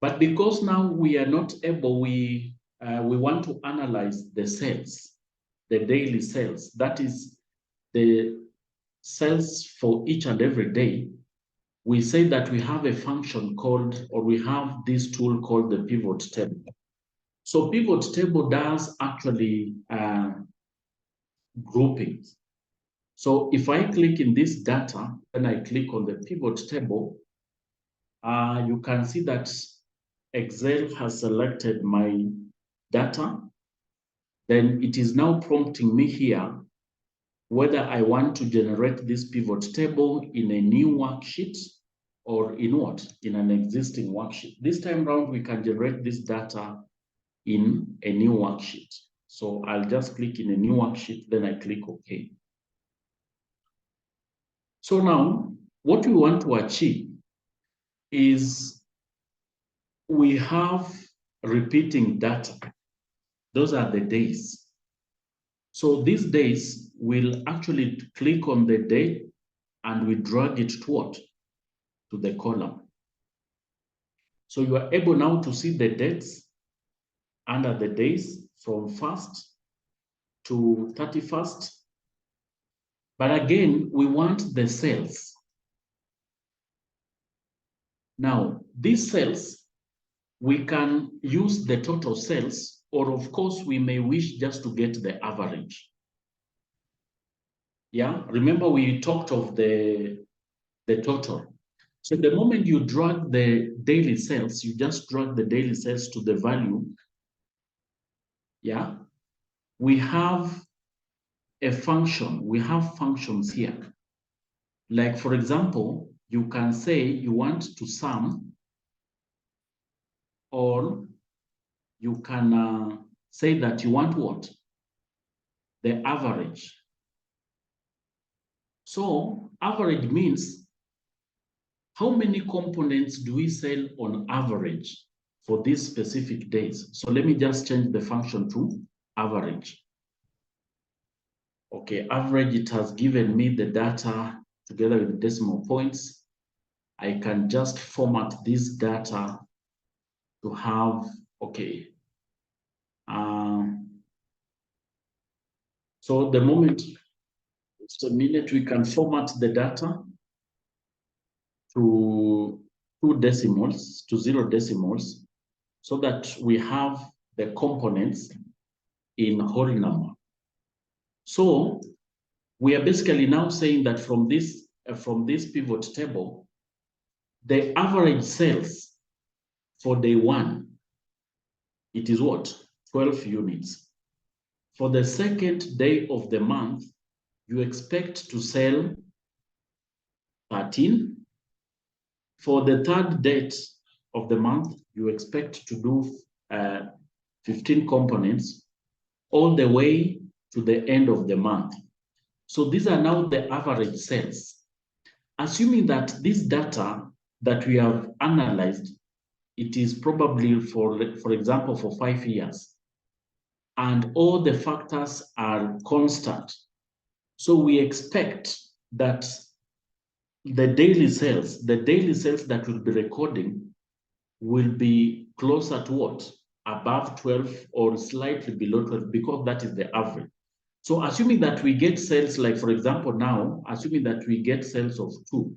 But because now we are not able, we want to analyze the sales, the daily sales, that is the sales for each and every day. We say that we have a function called, or we have this tool called the pivot table. So pivot table does actually groupings. So if I click in this data, then I click on the pivot table, you can see that Excel has selected my data. Then it is now prompting me here whether I want to generate this pivot table in a new worksheet or in what? In an existing worksheet. This time around, we can generate this data in a new worksheet. So I'll just click in a new worksheet, then I click OK. So now, what we want to achieve is we have repeating data. Those are the days. So these days, we'll actually click on the date and we drag it to what? To the column. So you are able now to see the dates under the days from 1st to 31st. But again, we want the sales. Now, these sales, we can use the total sales, or of course, we may wish just to get the average. Yeah, remember we talked of the total. So the moment you drag the daily sales, you just drag the daily sales to the value. Yeah, we have a function, we have functions here. Like for example, you can say you want to sum or you can say that you want what? The average. So average means how many components do we sell on average for these specific days? So let me just change the function to average. Okay, average, it has given me the data together with decimal points. I can just format this data to have, okay. So the moment, just a minute, we can format the data to 2 decimals, to 0 decimals, so that we have the components in whole number. So we are basically now saying that from this pivot table, the average sales for day 1, it is what? 12 units. For the second day of the month, you expect to sell 13. For the third date of the month, you expect to do 15 components all the way to the end of the month. So these are now the average sales. Assuming that this data that we have analyzed, it is probably for example, for 5 years, and all the factors are constant. So we expect that the daily sales that we'll be recording will be closer to what? Above 12 or slightly below 12, because that is the average. So assuming that we get sales, like for example now, assuming that we get sales of 2,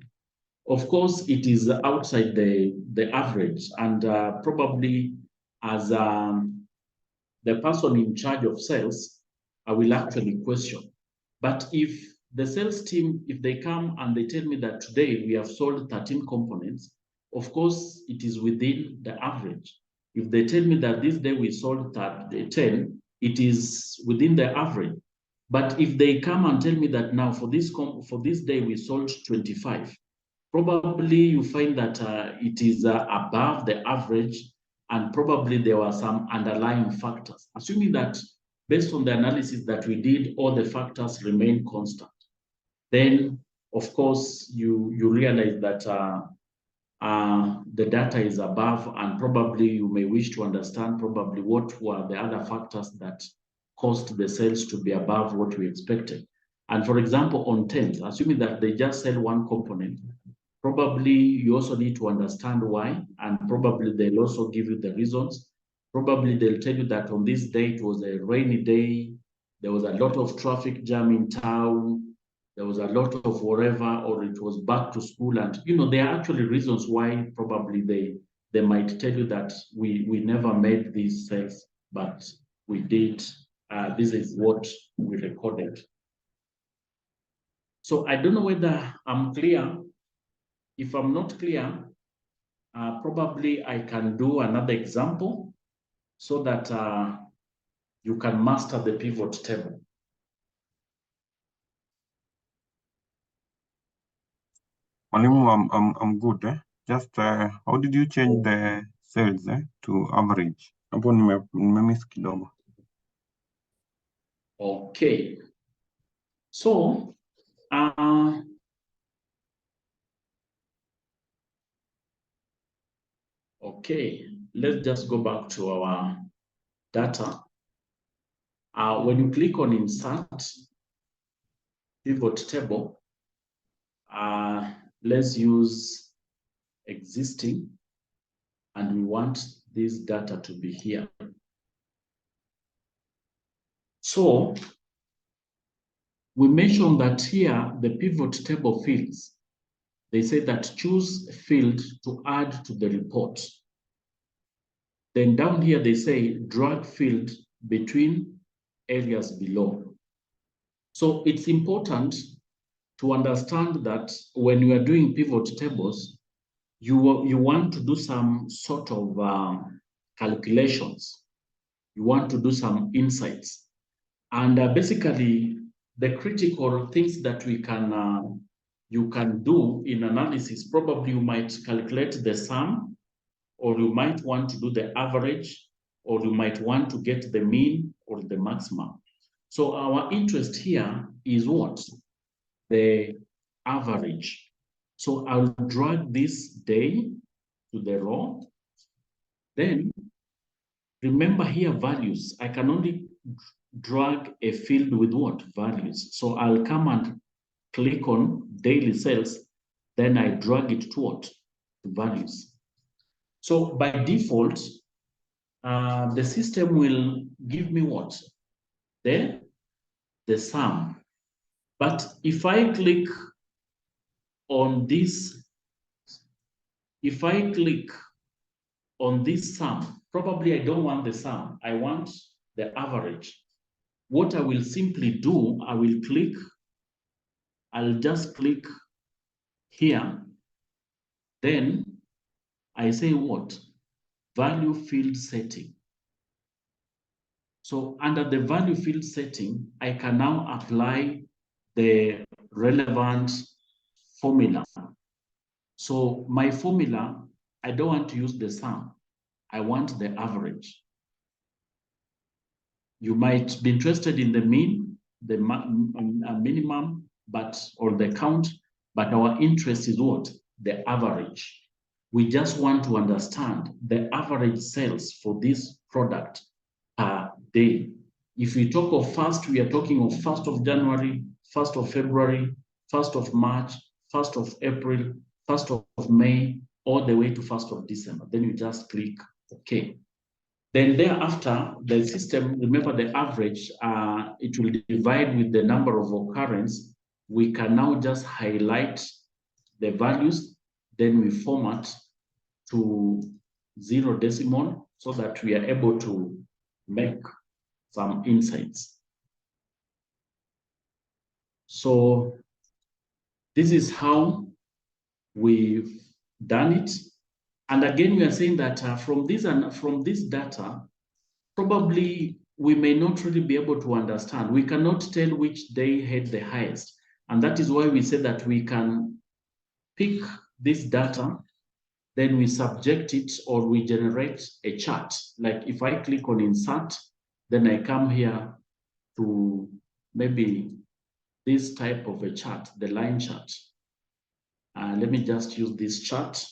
of course it is outside the average, and probably as the person in charge of sales, I will actually question. But if the sales team, if they come and they tell me that today we have sold 13 components, of course it is within the average. If they tell me that this day we sold 10, it is within the average. But if they come and tell me that now for this day we sold 25, probably you find that it is above the average, and probably there were some underlying factors. Assuming that based on the analysis that we did, all the factors remain constant, then of course you realize that the data is above, and probably you may wish to understand probably what were the other factors that caused the sales to be above what we expected. And for example, on 10th, assuming that they just sell 1 component, probably you also need to understand why, and probably they'll also give you the reasons. Probably they'll tell you that on this day it was a rainy day, there was a lot of traffic jam in town, there was a lot of whatever, or it was back to school, and there are actually reasons why probably they might tell you that we never made these sales, but we did. This is what we recorded. So I don't know whether I'm clear. If I'm not clear, probably I can do another example so that you can master the pivot table. Mwalimu, I'm good. Just how did you change the sales to average? Hapo nimemiss kidogo. Okay. So okay, let's just go back to our data. When you click on Insert Pivot Table, let's use Existing, and we want this data to be here. So we mentioned that here, the pivot table fields, they say that choose a field to add to the report. Then down here, they say drag field between areas below. So it's important to understand that when you are doing pivot tables, you want to do some sort of calculations. You want to do some insights. And basically, the critical things that you can do in analysis, probably you might calculate the sum or you might want to do the average, or you might want to get the mean or the maximum. So our interest here is what? The average. So I'll drag this day to the row. Then remember here values. I can only drag a field with what? Values. So I'll come and click on daily sales. Then I drag it to what? Values. So by default, the system will give me what? The sum. But if I click on this, if I click on this sum, probably I don't want the sum, I want the average. What I will simply do, I'll just click here. Then I say what? Value field setting. So under the value field setting, I can now apply the relevant formula. So my formula, I don't want to use the sum. I want the average. You might be interested in the mean, the minimum, or the count, but our interest is what? The average. We just want to understand the average sales for this product per day. If we talk of first, we are talking of 1st of January, 1st of February, 1st of March, 1st of April, 1st of May, all the way to 1st of December. Then you just click OK. Then thereafter, the system, remember the average, it will divide with the number of occurrence. We can now just highlight the values, then we format to 0 decimal so that we are able to make some insights. So this is how we've done it. And again, we are saying that from this data, probably we may not really be able to understand. We cannot tell which day had the highest. And that is why we say that we can pick this data, then we subject it or we generate a chart. Like if I click on insert, then I come here to maybe this type of a chart, the line chart. Let me just use this chart.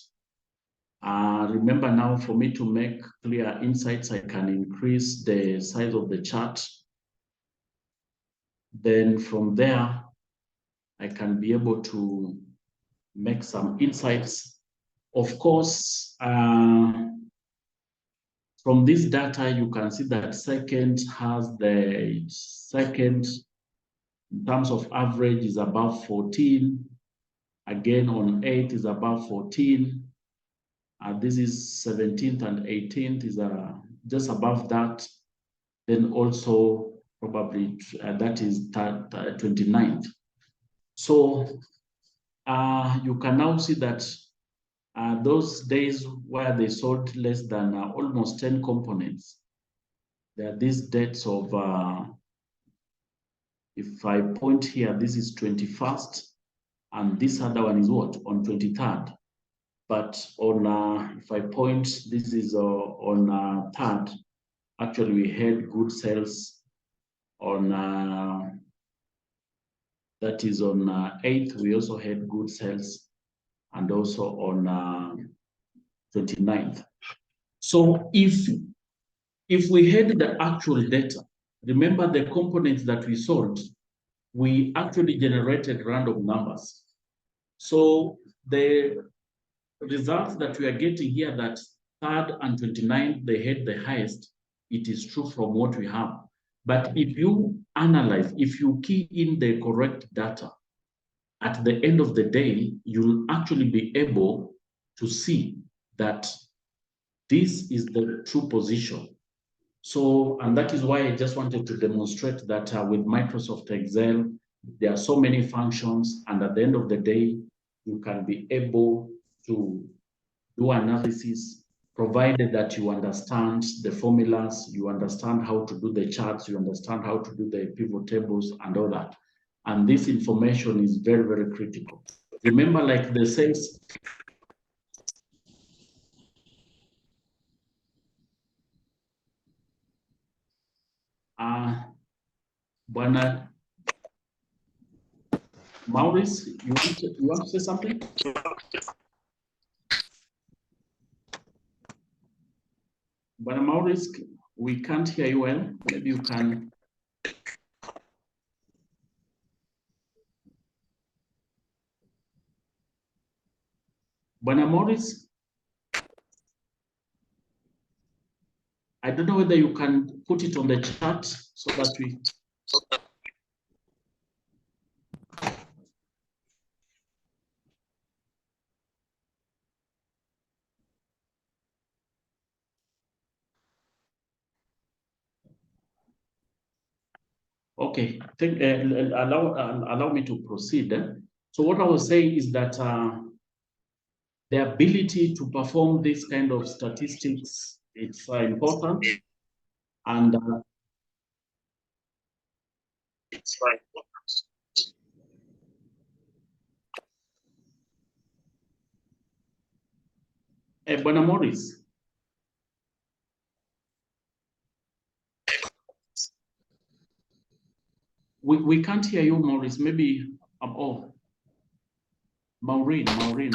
Remember now, for me to make clear insights, I can increase the size of the chart. Then from there, I can be able to make some insights. Of course, from this data, you can see that second has the second, in terms of average, is above 14. Again, on 8 is above 14. This is 17th and 18th is just above that. Then also probably that is 29th. So you can now see that those days where they sold less than almost 10 components, there are these dates of, if I point here, this is 21st, and this other one is what? On 23rd. But on, if I point, this is on 3rd, actually we had good sales on, that is on 8th, we also had good sales, and also on 29th. So if we had the actual data, remember the components that we sold, we actually generated random numbers. So the results that we are getting here, that 3rd and 29th, they had the highest, it is true from what we have. But if you analyze, if you key in the correct data, at the end of the day, you'll actually be able to see that this is the true position. So, and that is why I just wanted to demonstrate that with Microsoft Excel, there are so many functions, and at the end of the day, you can be able to do analysis, provided that you understand the formulas, you understand how to do the charts, you understand how to do the pivot tables and all that. And this information is very, very critical. Remember, like the sales, Bwana Maurice, you want to say something? Bwana Maurice, we can't hear you well. Maybe you can. Bwana Maurice, I don't know whether you can put it on the chat so that we. Okay, allow me to proceed. So what I was saying is that the ability to perform this kind of statistics, it's important, and it's right. Bwana Morris. We can't hear you, Maurice. Maybe oh, Maureen, sorry.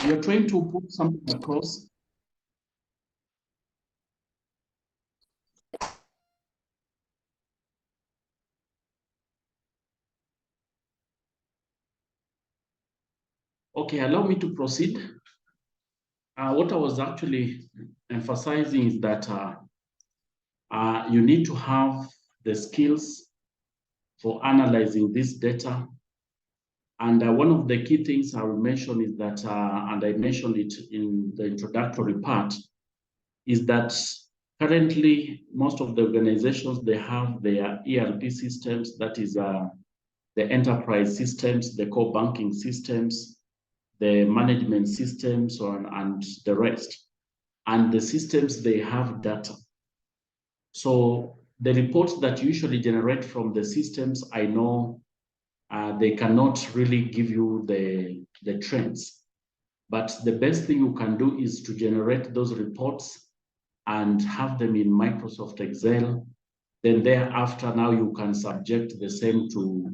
You're trying to put something across. Okay, allow me to proceed. What I was actually emphasizing is that you need to have the skills for analyzing this data. And one of the key things I will mention is that, and I mentioned it in the introductory part, is that currently most of the organizations, they have their ERP systems, that is the enterprise systems, the core banking systems, the management systems, and the rest. And the systems, they have data. So the reports that you usually generate from the systems, I know they cannot really give you the trends. But the best thing you can do is to generate those reports and have them in Microsoft Excel. Then thereafter, now you can subject the same to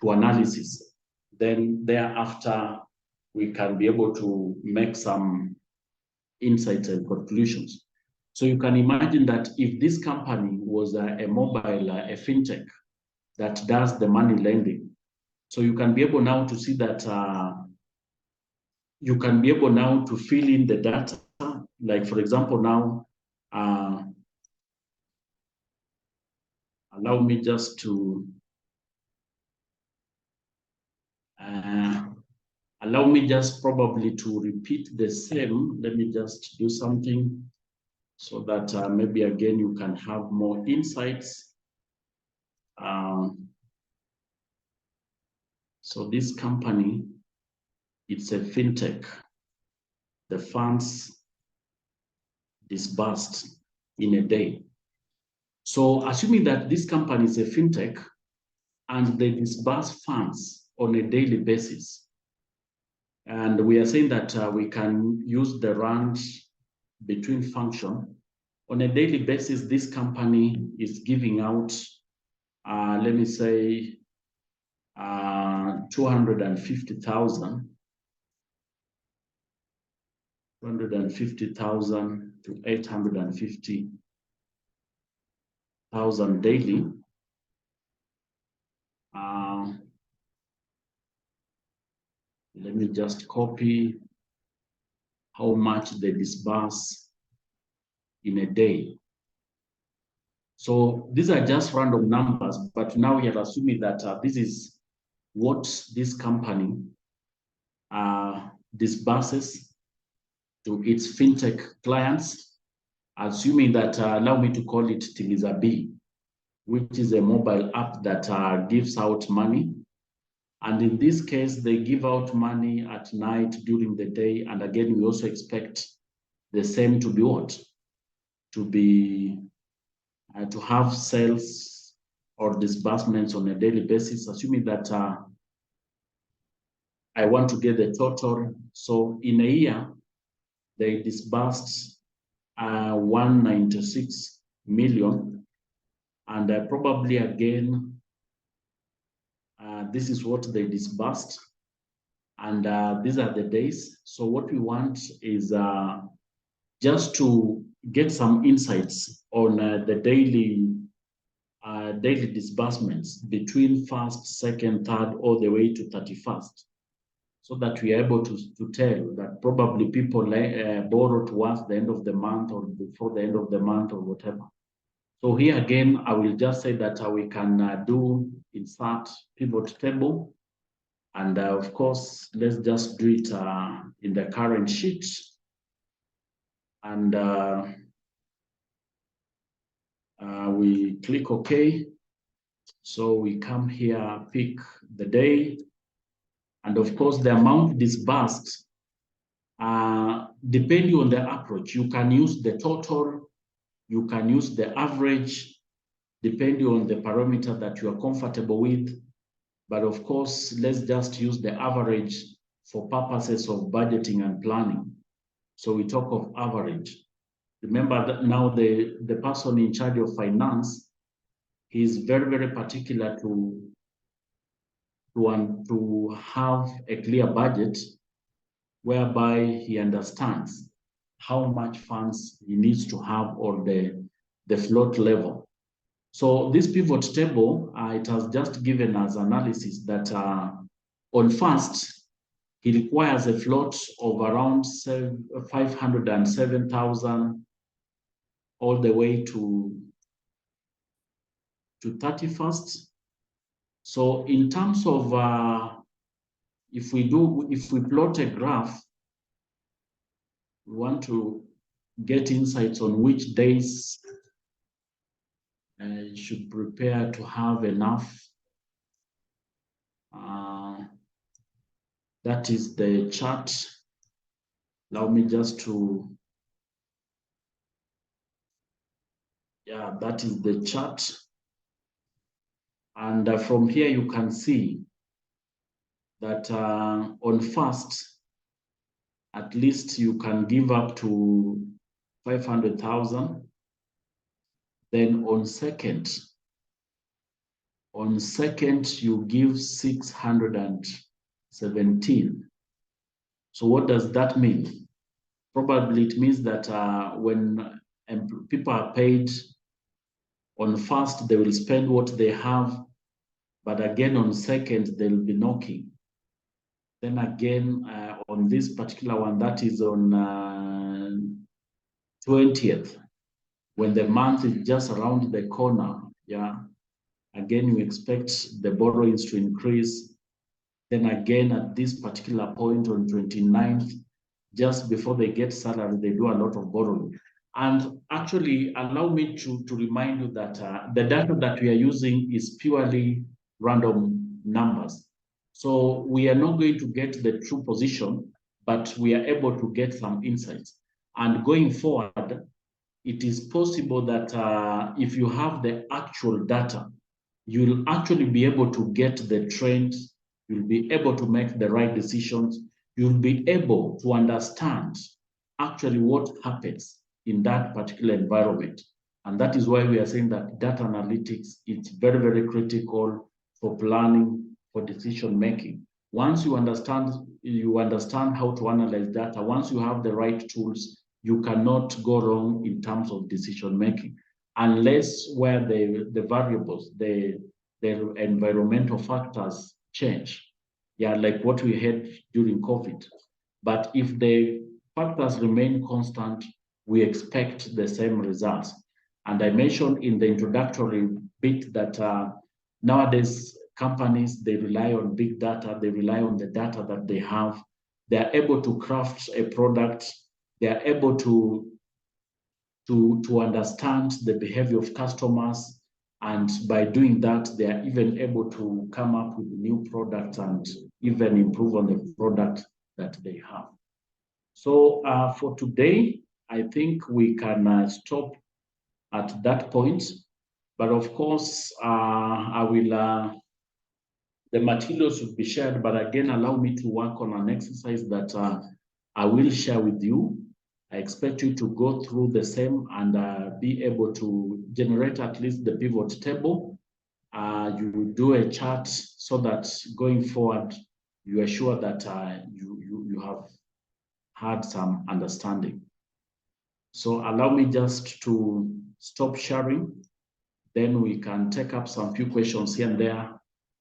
analysis. Then thereafter, we can be able to make some insights and conclusions. So you can imagine that if this company was a mobile, a fintech that does the money lending, so you can be able now to see that you can be able now to fill in the data. Like, for example, now, allow me just to, allow me just probably to repeat the same. Let me just do something so that maybe again you can have more insights. So this company, it's a fintech. The funds disbursed in a day. So assuming that this company is a fintech and they disburse funds on a daily basis, and we are saying that we can use the range between function. On a daily basis, this company is giving out, let me say, 250,000 to 850,000 daily. Let me just copy how much they disburse in a day. So these are just random numbers, but now we are assuming that this is what this company disburses to its fintech clients, assuming that, allow me to call it Tiliza B, which is a mobile app that gives out money. And in this case, they give out money at night, during the day. And again, we also expect the same to be what? To be, to have sales or disbursements on a daily basis, assuming that I want to get the total. So in a year, they disbursed 196 million. And probably again, this is what they disbursed. And these are the days. So what we want is just to get some insights on the daily disbursements between 1st, 2nd, 3rd, all the way to 31st, so that we are able to tell that probably people borrow towards the end of the month or before the end of the month or whatever. So here again, I will just say that we can do insert pivot table. And of course, let's just do it in the current sheet. And we click OK. So we come here, pick the day. And of course, the amount disbursed, depending on the approach, you can use the total, you can use the average, depending on the parameter that you are comfortable with. But of course, let's just use the average for purposes of budgeting and planning. So we talk of average. Remember that now the person in charge of finance, he is very, very particular to have a clear budget whereby he understands how much funds he needs to have on the float level. So this pivot table, it has just given us analysis that on first, he requires a float of around 507,000 all the way to 31st. So in terms of if we plot a graph, we want to get insights on which days you should prepare to have enough. That is the chart. Allow me just to, yeah, that is the chart. And from here you can see that on first, at least you can give up to 500,000. Then on second you give 617. So what does that mean? Probably it means that when people are paid on first, they will spend what they have, but again on second, they'll be knocking. Then again, on this particular one, that is on 20th, when the month is just around the corner, yeah. Again, you expect the borrowings to increase. Then again, at this particular point on 29th, just before they get salary, they do a lot of borrowing. And actually, allow me to remind you that the data that we are using is purely random numbers. So we are not going to get the true position, but we are able to get some insights. And going forward, it is possible that if you have the actual data, you'll actually be able to get the trend, you'll be able to make the right decisions, you'll be able to understand actually what happens in that particular environment. And that is why we are saying that data analytics is very, very critical for planning, for decision making. Once you understand how to analyze data, once you have the right tools, you cannot go wrong in terms of decision making, unless where the variables, the environmental factors change. Yeah, like what we had during COVID. But if the factors remain constant, we expect the same results. And I mentioned in the introductory bit that nowadays companies, they rely on big data, they rely on the data that they have. They are able to craft a product. They are able to understand the behavior of customers. And by doing that, they are even able to come up with new products and even improve on the product that they have. So for today, I think we can stop at that point. But of course, I will, the materials will be shared, but again, allow me to work on an exercise that I will share with you. I expect you to go through the same and be able to generate at least the pivot table. You do a chart so that going forward, you are sure that you have had some understanding. So allow me just to stop sharing. Then we can take up some few questions here and there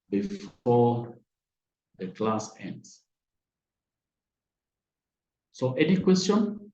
before the class ends. So any question?